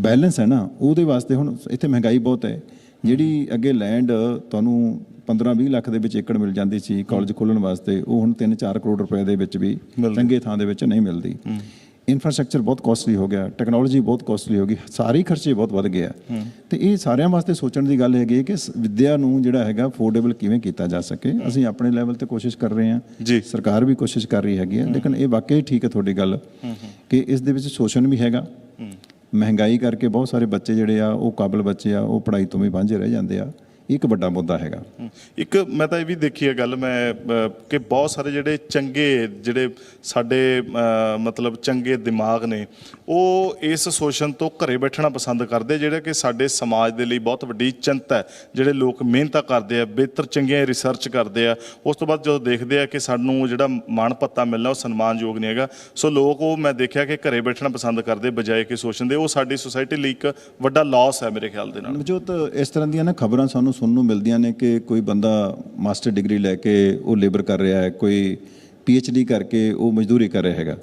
ਬੈਲੈਂਸ ਹੈ ਨਾ, ਉਹਦੇ ਵਾਸਤੇ ਹੁਣ ਇੱਥੇ ਮਹਿੰਗਾਈ ਬਹੁਤ ਹੈ। ਜਿਹੜੀ ਅੱਗੇ ਲੈਂਡ ਤੁਹਾਨੂੰ 15-20 ਲੱਖ ਦੇ ਵਿੱਚ ਏਕੜ ਮਿਲ ਜਾਂਦੀ ਸੀ ਕਾਲਜ ਖੋਲ੍ਹਣ ਵਾਸਤੇ, ਉਹ ਹੁਣ 3-4 ਕਰੋੜ ਰੁਪਏ ਦੇ ਵਿੱਚ ਵੀ ਚੰਗੇ ਥਾਂ ਦੇ ਵਿੱਚ ਨਹੀਂ ਮਿਲਦੀ। ਇਨਫਰਾਸਟ੍ਰਕਚਰ ਬਹੁਤ ਕੋਸਟਲੀ ਹੋ ਗਿਆ, ਟੈਕਨੋਲੋਜੀ ਬਹੁਤ ਕੋਸਟਲੀ ਹੋ ਗਈ, ਸਾਰੇ ਖਰਚੇ ਬਹੁਤ ਵੱਧ ਗਏ ਆ। ਤੇ ਇਹ ਸਾਰਿਆਂ ਵਾਸਤੇ ਸੋਚਣ ਦੀ ਗੱਲ ਹੈਗੀ ਕਿ ਵਿੱਦਿਆ ਨੂੰ ਜਿਹੜਾ ਹੈਗਾ ਅਫੋਰਡੇਬਲ ਕਿਵੇਂ ਕੀਤਾ ਜਾ ਸਕੇ। ਅਸੀਂ ਆਪਣੇ ਲੈਵਲ ਤੇ ਕੋਸ਼ਿਸ਼ ਕਰ ਰਹੇ ਹਾਂ, ਸਰਕਾਰ ਵੀ ਕੋਸ਼ਿਸ਼ ਕਰ ਰਹੀ ਹੈਗੀ ਹੈ। ਲੇਕਿਨ ਇਹ ਵਾਕਈ ਠੀਕ ਹੈ ਤੁਹਾਡੀ ਗੱਲ ਕਿ ਇਸ ਦੇ ਵਿੱਚ ਸ਼ੋਸ਼ਣ ਵੀ ਹੈਗਾ। ਮਹਿੰਗਾਈ ਕਰਕੇ ਬਹੁਤ ਸਾਰੇ ਬੱਚੇ ਜਿਹੜੇ ਆ, ਉਹ ਕਾਬਲ ਬੱਚੇ ਆ, ਉਹ ਪੜ੍ਹਾਈ ਤੋਂ ਵੀ ਵਾਂਝੇ ਰਹਿ ਜਾਂਦੇ ਆ। ਇੱਕ ਵੱਡਾ ਮੁੱਦਾ ਹੈਗਾ। ਇੱਕ ਮੈਂ ਤਾਂ ਇਹ ਵੀ ਦੇਖੀ ਹੈ ਗੱਲ ਮੈਂ ਕਿ ਬਹੁਤ ਸਾਰੇ ਜਿਹੜੇ ਚੰਗੇ, ਜਿਹੜੇ ਸਾਡੇ ਮਤਲਬ ਚੰਗੇ ਦਿਮਾਗ ਨੇ, ਉਹ ਇਸ ਸ਼ੋਸ਼ਣ ਤੋਂ ਘਰੇ ਬੈਠਣਾ ਪਸੰਦ ਕਰਦੇ, ਜਿਹੜੇ ਕਿ ਸਾਡੇ ਸਮਾਜ ਦੇ ਲਈ ਬਹੁਤ ਵੱਡੀ ਚਿੰਤਾ ਹੈ। ਜਿਹੜੇ ਲੋਕ ਮਿਹਨਤਾਂ ਕਰਦੇ ਆ, ਬਿਹਤਰ ਚੰਗੀਆਂ ਰਿਸਰਚ ਕਰਦੇ ਆ, ਉਸ ਤੋਂ ਬਾਅਦ ਜਦੋਂ ਦੇਖਦੇ ਆ ਕਿ ਸਾਨੂੰ ਜਿਹੜਾ ਮਾਣ ਭੱਤਾ ਮਿਲਣਾ ਉਹ ਸਨਮਾਨਯੋਗ ਨਹੀਂ ਹੈਗਾ, ਸੋ ਲੋਕ ਉਹ ਮੈਂ ਦੇਖਿਆ ਕਿ ਘਰੇ ਬੈਠਣਾ ਪਸੰਦ ਕਰਦੇ ਬਜਾਏ ਕਿ ਸ਼ੋਸ਼ਣ ਦੇ। ਉਹ ਸਾਡੀ ਸੁਸਾਇਟੀ ਲਈ ਇੱਕ ਵੱਡਾ ਲਾਸ ਹੈ ਮੇਰੇ ਖਿਆਲ ਦੇ ਨਾਲ। ਜੋ ਤਾਂ ਇਸ ਤਰ੍ਹਾਂ ਦੀਆਂ ਨਾ ਖਬਰਾਂ ਸਾਨੂੰ ਸੁਣਨ ਨੂੰ ਮਿਲਦੀਆਂ ਨੇ ਕਿ ਕੋਈ ਬੰਦਾ ਮਾਸਟਰ ਡਿਗਰੀ ਲੈ ਕੇ ਉਹ ਲੇਬਰ ਕਰ ਰਿਹਾ ਹੈ, ਕੋਈ PhD ਕਰਕੇ ਉਹ ਮਜ਼ਦੂਰੀ ਕਰ ਰਿਹਾ ਹੈਗਾ।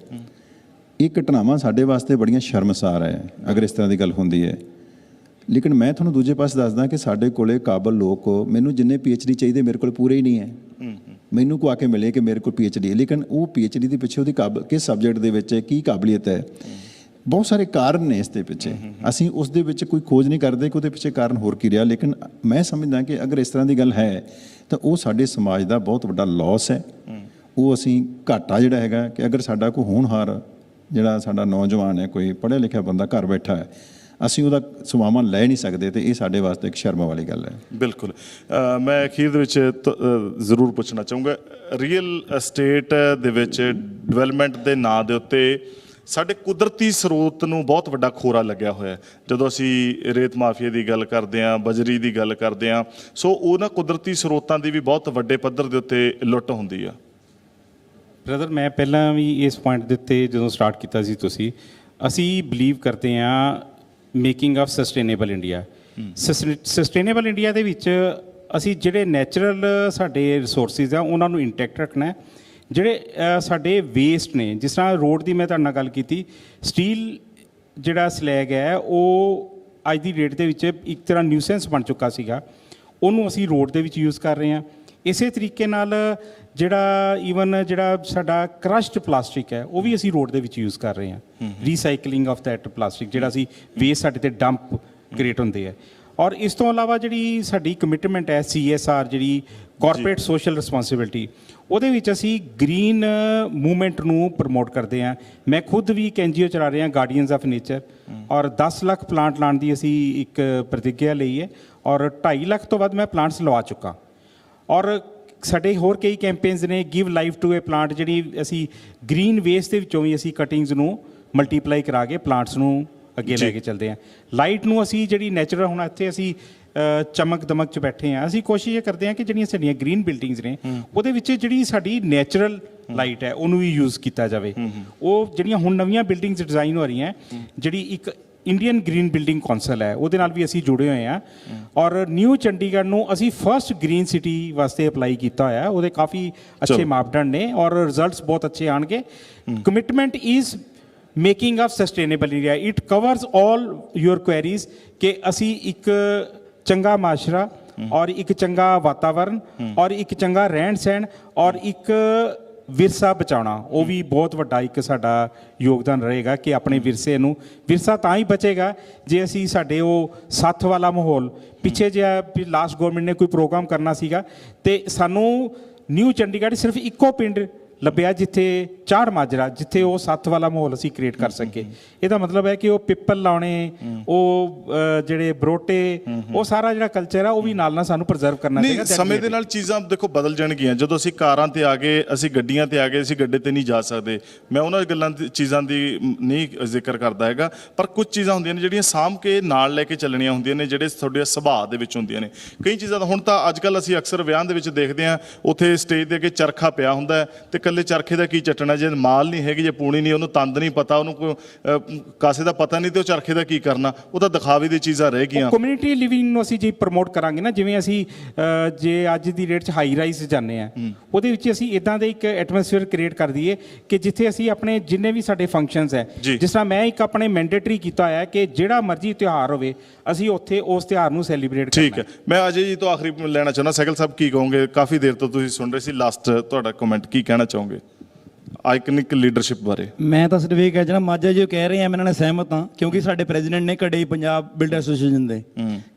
ਇਹ ਘਟਨਾਵਾਂ ਸਾਡੇ ਵਾਸਤੇ ਬੜੀਆਂ ਸ਼ਰਮਸਾਰ ਹੈ ਅਗਰ ਇਸ ਤਰ੍ਹਾਂ ਦੀ ਗੱਲ ਹੁੰਦੀ ਹੈ। ਲੇਕਿਨ ਮੈਂ ਤੁਹਾਨੂੰ ਦੂਜੇ ਪਾਸੇ ਦੱਸਦਾ ਕਿ ਸਾਡੇ ਕੋਲੇ ਕਾਬਲ ਲੋਕ, ਮੈਨੂੰ ਜਿੰਨੇ PhD ਚਾਹੀਦੇ ਮੇਰੇ ਕੋਲ ਪੂਰੇ ਹੀ ਨਹੀਂ ਹੈ। ਮੈਨੂੰ ਕੋ ਆ ਕੇ ਮਿਲੇ ਕਿ ਮੇਰੇ ਕੋਲ PhD ਹੈ, ਲੇਕਿਨ ਉਹ PhD ਦੇ ਪਿੱਛੇ ਉਹਦੀ ਕਿਸ ਸਬਜੈਕਟ ਦੇ ਵਿੱਚ ਕੀ ਕਾਬਲੀਅਤ ਹੈ। ਬਹੁਤ ਸਾਰੇ ਕਾਰਨ ਨੇ ਇਸ ਦੇ ਪਿੱਛੇ, ਅਸੀਂ ਉਸ ਦੇ ਵਿੱਚ ਕੋਈ ਖੋਜ ਨਹੀਂ ਕਰਦੇ ਕਿ ਉਹਦੇ ਪਿੱਛੇ ਕਾਰਨ ਹੋਰ ਕੀ ਰਿਹਾ। ਲੇਕਿਨ ਮੈਂ ਸਮਝਦਾ ਕਿ ਅਗਰ ਇਸ ਤਰ੍ਹਾਂ ਦੀ ਗੱਲ ਹੈ ਤਾਂ ਉਹ ਸਾਡੇ ਸਮਾਜ ਦਾ ਬਹੁਤ ਵੱਡਾ ਲਾਸ ਹੈ। ਉਹ ਅਸੀਂ ਘਾਟਾ ਜਿਹੜਾ ਹੈਗਾ ਕਿ ਅਗਰ ਸਾਡਾ ਕੋਈ ਹੋਣਹਾਰ ਜਿਹੜਾ ਸਾਡਾ ਨੌਜਵਾਨ ਹੈ, ਕੋਈ ਪੜ੍ਹਿਆ ਲਿਖਿਆ ਬੰਦਾ ਘਰ ਬੈਠਾ ਹੈ, ਅਸੀਂ ਉਹਦਾ ਸਵਾਮਾਂ ਲੈ ਨਹੀਂ ਸਕਦੇ, ਤੇ ਇਹ ਸਾਡੇ ਵਾਸਤੇ ਇੱਕ ਸ਼ਰਮ ਵਾਲੀ ਗੱਲ ਹੈ। ਬਿਲਕੁਲ। ਮੈਂ ਅਖੀਰ ਦੇ ਵਿੱਚ ਜ਼ਰੂਰ ਪੁੱਛਣਾ ਚਾਹੂੰਗਾ, ਰੀਅਲ ਅਸਟੇਟ ਦੇ ਵਿੱਚ ਡਿਵੈਲਪਮੈਂਟ ਦੇ ਨਾਂ ਦੇ ਉੱਤੇ ਸਾਡੇ ਕੁਦਰਤੀ ਸਰੋਤ ਨੂੰ ਬਹੁਤ ਵੱਡਾ ਖੋਰਾ ਲੱਗਿਆ ਹੋਇਆ। ਜਦੋਂ ਅਸੀਂ ਰੇਤ ਮਾਫੀਆ ਦੀ ਗੱਲ ਕਰਦੇ ਹਾਂ, ਬਜਰੀ ਦੀ ਗੱਲ ਕਰਦੇ ਹਾਂ, ਸੋ ਉਹਨਾਂ ਕੁਦਰਤੀ ਸਰੋਤਾਂ ਦੀ ਵੀ ਬਹੁਤ ਵੱਡੇ ਪੱਧਰ ਦੇ ਉੱਤੇ ਲੁੱਟ ਹੁੰਦੀ ਆ। ਬ੍ਰਦਰ, ਮੈਂ ਪਹਿਲਾਂ ਵੀ ਇਸ ਪੁਆਇੰਟ ਦੇ ਉੱਤੇ ਜਦੋਂ ਸਟਾਰਟ ਕੀਤਾ ਸੀ, ਅਸੀਂ ਬਿਲੀਵ ਕਰਦੇ ਹਾਂ making of sustainable India. Sustainable India ਦੇ ਵਿੱਚ ਅਸੀਂ ਜਿਹੜੇ ਨੈਚੁਰਲ ਸਾਡੇ ਰਿਸੋਰਸਿਸ ਆ ਉਹਨਾਂ ਨੂੰ ਇੰਟੈਕਟ ਰੱਖਣਾ ਹੈ। ਜਿਹੜੇ ਸਾਡੇ ਵੇਸਟ ਨੇ, ਜਿਸ ਤਰ੍ਹਾਂ ਰੋਡ ਦੀ ਮੈਂ ਤੁਹਾਡੇ ਨਾਲ ਗੱਲ ਕੀਤੀ, ਸਟੀਲ ਜਿਹੜਾ ਸਲੈਗ ਹੈ ਉਹ ਅੱਜ ਦੀ ਡੇਟ ਦੇ ਵਿੱਚ ਇੱਕ ਤਰ੍ਹਾਂ ਨਿਊਸੈਂਸ ਬਣ ਚੁੱਕਾ ਸੀਗਾ, ਉਹਨੂੰ ਅਸੀਂ ਰੋਡ ਦੇ ਵਿੱਚ ਯੂਜ਼ ਕਰ ਰਹੇ ਹਾਂ। ਇਸੇ ਤਰੀਕੇ ਨਾਲ ਜਿਹੜਾ ਈਵਨ ਜਿਹੜਾ ਸਾਡਾ ਕਰਸ਼ਡ ਪਲਾਸਟਿਕ ਹੈ ਉਹ ਵੀ ਅਸੀਂ ਰੋਡ ਦੇ ਵਿੱਚ ਯੂਜ਼ ਕਰ ਰਹੇ ਹਾਂ। ਰੀਸਾਈਕਲਿੰਗ ਆਫ ਦੈਟ ਪਲਾਸਟਿਕ, ਜਿਹੜਾ ਅਸੀਂ ਵੇਸਟ ਸਾਡੇ ਤੇ ਡੰਪ ਕ੍ਰੀਏਟ ਹੁੰਦੇ ਆ। ਔਰ ਇਸ ਤੋਂ ਇਲਾਵਾ ਜਿਹੜੀ ਸਾਡੀ ਕਮਿਟਮੈਂਟ ਹੈ CSR, ਜਿਹੜੀ ਕਾਰਪੋਰੇਟ ਸੋਸ਼ਲ ਰਿਸਪੌਂਸਿਬਿਲਟੀ, ਉਹਦੇ ਵਿੱਚ ਅਸੀਂ ਗ੍ਰੀਨ ਮੂਵਮੈਂਟ ਨੂੰ ਪ੍ਰਮੋਟ ਕਰਦੇ ਹਾਂ। ਮੈਂ ਖੁਦ ਵੀ ਇੱਕ NGO ਚਲਾ ਰਿਹਾ, ਗਾਰਡੀਅਨਸ ਆਫ ਨੇਚਰ, ਔਰ 10 ਲੱਖ ਪਲਾਂਟ ਲਾਉਣ ਦੀ ਅਸੀਂ ਇੱਕ ਪ੍ਰਤਿੱਗਿਆ ਲਈ ਹੈ, ਔਰ 2.5 ਲੱਖ ਤੋਂ ਵੱਧ ਮੈਂ ਪਲਾਂਟਸ ਲਵਾ ਚੁੱਕਾ। ਔਰ ਸਾਡੇ ਹੋਰ ਕਈ ਕੈਂਪੇਨਸ ਨੇ, give life to a plant, ਜਿਹੜੀ ਅਸੀਂ ਗ੍ਰੀਨ ਵੇਸਟ ਦੇ ਵਿੱਚੋਂ ਵੀ ਅਸੀਂ ਕਟਿੰਗਸ ਨੂੰ ਮਲਟੀਪਲਾਈ ਕਰਾ ਕੇ ਪਲਾਂਟਸ ਨੂੰ ਅੱਗੇ ਲੈ ਕੇ ਚੱਲਦੇ ਹਾਂ। ਲਾਈਟ ਨੂੰ ਅਸੀਂ ਜਿਹੜੀ ਨੈਚੁਰਲ, ਹੁਣ ਇੱਥੇ ਅਸੀਂ ਚਮਕ ਦਮਕ 'ਚ ਬੈਠੇ ਹਾਂ, ਅਸੀਂ ਕੋਸ਼ਿਸ਼ ਇਹ ਕਰਦੇ ਹਾਂ ਕਿ ਜਿਹੜੀਆਂ ਸਾਡੀਆਂ ਗ੍ਰੀਨ ਬਿਲਡਿੰਗਸ ਨੇ ਉਹਦੇ ਵਿੱਚ ਜਿਹੜੀ ਸਾਡੀ ਨੈਚੁਰਲ ਲਾਈਟ ਹੈ ਉਹਨੂੰ ਵੀ ਯੂਜ਼ ਕੀਤਾ ਜਾਵੇ। ਉਹ ਜਿਹੜੀਆਂ ਹੁਣ ਨਵੀਆਂ ਬਿਲਡਿੰਗਸ ਡਿਜ਼ਾਈਨ ਹੋ ਰਹੀਆਂ, ਜਿਹੜੀ ਇੱਕ ਇੰਡੀਅਨ ਗ੍ਰੀਨ ਬਿਲਡਿੰਗ ਕੌਂਸਲ ਹੈ ਉਹਦੇ ਨਾਲ ਵੀ ਅਸੀਂ ਜੁੜੇ ਹੋਏ ਹਾਂ। ਔਰ ਨਿਊ ਚੰਡੀਗੜ੍ਹ ਨੂੰ ਅਸੀਂ ਫਰਸਟ ਗ੍ਰੀਨ ਸਿਟੀ ਵਾਸਤੇ ਅਪਲਾਈ ਕੀਤਾ ਹੋਇਆ। ਉਹਦੇ ਕਾਫੀ ਅੱਛੇ ਮਾਪਦੰਡ ਨੇ ਔਰ ਰਿਜ਼ਲਟਸ ਬਹੁਤ ਅੱਛੇ ਆਣਗੇ। Commitment is making of sustainable area, it covers all your queries ਕਿ ਅਸੀਂ ਇੱਕ ਚੰਗਾ ਮਾਸ਼ਰਾ ਔਰ ਇੱਕ ਚੰਗਾ ਵਾਤਾਵਰਨ ਔਰ ਇੱਕ ਚੰਗਾ ਰਹਿਣ ਸਹਿਣ ਔਰ ਇੱਕ ਵਿਰਸਾ ਬਚਾਉਣਾ, ਉਹ ਵੀ ਬਹੁਤ ਵੱਡਾ ਇੱਕ ਸਾਡਾ ਯੋਗਦਾਨ ਰਹੇਗਾ ਕਿ ਆਪਣੇ ਵਿਰਸੇ ਨੂੰ, ਵਿਰਸਾ ਤਾਂ ਹੀ ਬਚੇਗਾ ਜੇ ਅਸੀਂ ਸਾਡੇ ਉਹ ਸੱਥ ਵਾਲਾ ਮਾਹੌਲ, ਪਿੱਛੇ ਜਿਹਾ ਲਾਸਟ ਗਵਰਨਮੈਂਟ ਨੇ ਕੋਈ ਪ੍ਰੋਗਰਾਮ ਕਰਨਾ ਸੀਗਾ ਤੇ ਸਾਨੂੰ ਨਿਊ ਚੰਡੀਗੜ੍ਹ ਸਿਰਫ ਇੱਕੋ ਪਿੰਡ ਲੱਭਿਆ ਜਿੱਥੇ ਚਾੜ ਮਾਜਰਾ, ਜਿੱਥੇ ਉਹ ਸੱਥ ਵਾਲਾ ਮਾਹੌਲ ਅਸੀਂ ਕ੍ਰੀਏਟ ਕਰ ਸਕੇ। ਇਹਦਾ ਮਤਲਬ ਹੈ ਕਿ ਉਹ ਪਿੱਪਲ ਲਾਉਣੇ, ਉਹ ਜਿਹੜੇ ਬਰੋਟੇ, ਉਹ ਸਾਰਾ ਜਿਹੜਾ ਕਲਚਰ ਆ ਉਹ ਵੀ ਨਾਲ ਸਾਨੂੰ ਪ੍ਰੀਜ਼ਰਵ ਕਰਨਾ ਚਾਹੀਦਾ। ਸਮੇਂ ਦੇ ਨਾਲ ਚੀਜ਼ਾਂ ਦੇਖੋ ਬਦਲ ਜਾਣਗੀਆਂ। ਜਦੋਂ ਅਸੀਂ ਕਾਰਾਂ ਤੇ ਆ ਗਏ, ਅਸੀਂ ਗੱਡੀਆਂ ਤੇ ਆ ਗਏ, ਅਸੀਂ ਗੱਡੇ ਤੇ ਨਹੀਂ ਜਾ ਸਕਦੇ। ਮੈਂ ਉਹਨਾਂ ਗੱਲਾਂ ਚੀਜ਼ਾਂ ਦੀ ਨਹੀਂ ਜ਼ਿਕਰ ਕਰਦਾ ਹੈਗਾ, ਪਰ ਕੁਝ ਚੀਜ਼ਾਂ ਹੁੰਦੀਆਂ ਨੇ ਜਿਹੜੀਆਂ ਸਾਂਭ ਕੇ ਨਾਲ ਲੈ ਕੇ ਚੱਲਣੀਆਂ ਹੁੰਦੀਆਂ ਨੇ, ਜਿਹੜੇ ਤੁਹਾਡੇ ਸੁਭਾਅ ਦੇ ਵਿੱਚ ਹੁੰਦੀਆਂ ਨੇ। ਕਈ ਚੀਜ਼ਾਂ ਤਾਂ ਹੁਣ ਤਾਂ ਅੱਜ ਕੱਲ੍ਹ ਅਸੀਂ ਅਕਸਰ ਵਿਆਹ ਦੇ ਵਿੱਚ ਦੇਖਦੇ ਹਾਂ, ਉੱਥੇ ਸਟੇਜ ਦੇ ਅੱਗੇ ਚਰਖਾ ਪਿਆ ਹੁੰਦਾ ਹੈ ਤੇ ਇਕੱਲੇ ਚਰਖੇ ਦਾ ਕੀ ਚੱਟਣਾ, ਜੇ ਮਾਲ ਨਹੀਂ ਹੈਗੀ, ਜੇ ਪੂਣੀ ਨਹੀਂ, ਉਹਨੂੰ ਤੰਦ ਨਹੀਂ ਪਤਾ, ਉਹਨੂੰ ਕਾਸੇ ਦਾ ਪਤਾ ਨਹੀਂ, ਤੇ ਉਹ ਚਰਖੇ ਦਾ ਕੀ ਕਰਨਾ। ਉਹ ਤਾਂ ਦਿਖਾਵੇ ਦੀ ਚੀਜ਼ਾਂ ਰਹਿ ਗਈਆਂ। ਕਮਿਊਨਿਟੀ ਲਿਵਿੰਗ ਨੂੰ ਅਸੀਂ ਜੇ ਪ੍ਰਮੋਟ ਕਰਾਂਗੇ ਨਾ, ਜਿਵੇਂ ਅਸੀਂ ਜੇ ਅੱਜ ਦੀ ਡੇਟ 'ਚ ਹਾਈ ਰਾਈਜ਼ ਜਾਂਦੇ ਆ, ਉਹਦੇ ਵਿੱਚ ਅਸੀਂ ਇਦਾਂ ਦੇ ਇੱਕ ਐਟਮੋਸਫੀਅਰ ਕ੍ਰੀਏਟ ਕਰ ਦਈਏ ਕਿ ਜਿੱਥੇ ਅਸੀਂ ਆਪਣੇ ਜਿੰਨੇ ਵੀ ਸਾਡੇ ਫੰਕਸ਼ਨਸ ਹੈ, ਜਿਸ ਤਰ੍ਹਾਂ ਮੈਂ ਇੱਕ ਆਪਣੇ ਮੈਂਡੇਟਰੀ ਕੀਤਾ ਹੋਇਆ ਕਿ ਜਿਹੜਾ ਮਰਜ਼ੀ ਤਿਉਹਾਰ ਹੋਵੇ ਅਸੀਂ ਉੱਥੇ ਉਸ ਤਿਉਹਾਰ ਨੂੰ ਸੈਲੀਬ੍ਰੇਟ ਕਰਨਾ। ਠੀਕ ਹੈ, ਮੈਂ ਅਜੇ ਜੀ ਤੋਂ ਆਖਰੀ ਲੈਣਾ ਚਾਹੁੰਦਾ, ਸਹਿਗਲ ਸਾਹਿਬ ਕੀ ਕਹੋਗੇ? ਕਾਫੀ ਦੇਰ ਤੋਂ ਤੁਸੀਂ ਸੁਣ ਰਹੇ ਸੀ, ਲਾਸਟ ਤੁਹਾਡਾ ਕਮੈਂਟ ਕੀ ਕਹਿਣਾ ਚਾਹੋਗੇ ਆਈਕਨਿਕ ਲੀਡਰਸ਼ਿਪ ਬਾਰੇ? ਮੈਂ ਤਾਂ ਸਿਰਫ ਇਹ ਕਹਿ ਜਾਣਾ, ਮਾਝਾ ਜੀ ਕਹਿ ਰਹੇ ਆ, ਮੈਂ ਇਹਨਾਂ ਨਾਲ ਸਹਿਮਤ ਹਾਂ, ਕਿਉਂਕਿ ਸਾਡੇ ਪ੍ਰੈਜ਼ੀਡੈਂਟ ਨੇ ਘੜੇ ਪੰਜਾਬ ਬਿਲਡਰ ਐਸੋਸੀਏਸ਼ਨ ਦੇ,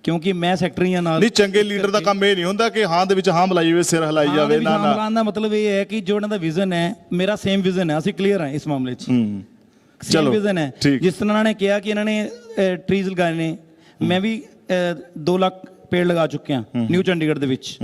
ਕਿਉਂਕਿ ਮੈਂ ਸੈਕਟਰੀ ਆ ਨਾਲ। ਨਹੀਂ, ਚੰਗੇ ਲੀਡਰ ਦਾ ਕੰਮ ਇਹ ਨਹੀਂ ਹੁੰਦਾ ਕਿ ਹਾਂ ਦੇ ਵਿੱਚ ਹਾਂ ਮਲਾਈ ਹੋਵੇ, ਸਿਰ ਹਿਲਾਈ ਜਾਵੇ। ਨਾ ਨਾ, ਦਾ ਮਤਲਬ ਇਹ ਹੈ ਕਿ ਜੋ ਉਹਨਾਂ ਦਾ ਵਿਜ਼ਨ ਹੈ, ਮੇਰਾ ਸੇਮ ਵਿਜ਼ਨ ਹੈ, ਅਸੀਂ ਕਲੀਅਰ ਹਾਂ ਇਸ ਮਾਮਲੇ 'ਚ। ਸੇਮ ਵਿਜ਼ਨ ਹੈ। ਜਿਸ ਤਰ੍ਹਾਂ ਇਹਨਾਂ ਨੇ ਕਿਹਾ ਕਿ ਇਹਨਾਂ ਨੇ ਟਰੀਜ਼ ਲਗਾਏ ਨੇ, ਮੈਂ ਵੀ 2 ਲੱਖ ਪੇੜ ਲਗਾ ਚੁੱਕੇ ਹਾਂ ਨਿਊ ਚੰਡੀਗੜ੍ਹ ਦੇ ਵਿੱਚ।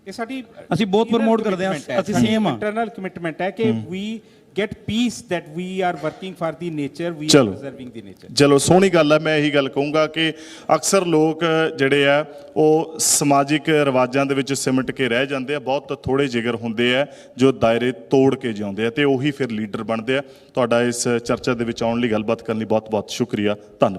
ਇਹ ਸਾਡੀ ਅਸੀਂ ਬਹੁਤ ਪ੍ਰਮੋਟ ਕਰਦੇ ਹਾਂ, ਅਸੀਂ ਸੇਮ ਆ। ਇੰਟਰਨਲ ਕਮਿਟਮੈਂਟ ਹੈ ਕਿ ਵੀ get peace that we are working for the nature, we are preserving the nature। ਚਲੋ, ਸੋਹਣੀ ਗੱਲ ਹੈ। ਮੈਂ ਇਹੀ ਗੱਲ ਕਹੂੰਗਾ ਕਿ ਅਕਸਰ ਲੋਕ ਜਿਹੜੇ ਆ ਉਹ ਸਮਾਜਿਕ ਰਿਵਾਜਾਂ ਦੇ ਵਿੱਚ ਸਿਮਟ ਕੇ ਰਹਿ ਜਾਂਦੇ ਆ। ਬਹੁਤ ਥੋੜੇ ਜਿਗਰ ਹੁੰਦੇ ਆ ਜੋ ਦਾਇਰੇ ਤੋੜ ਕੇ ਜਿਉਂਦੇ ਆ ਤੇ ਉਹੀ ਫਿਰ ਲੀਡਰ ਬਣਦੇ ਆ। ਤੁਹਾਡਾ ਇਸ ਚਰਚਾ ਦੇ ਵਿੱਚ ਆਉਣ ਲਈ, ਗੱਲਬਾਤ ਕਰਨ ਲਈ ਬਹੁਤ ਬਹੁਤ ਸ਼ੁਕਰੀਆ, ਧੰਨਵਾਦ।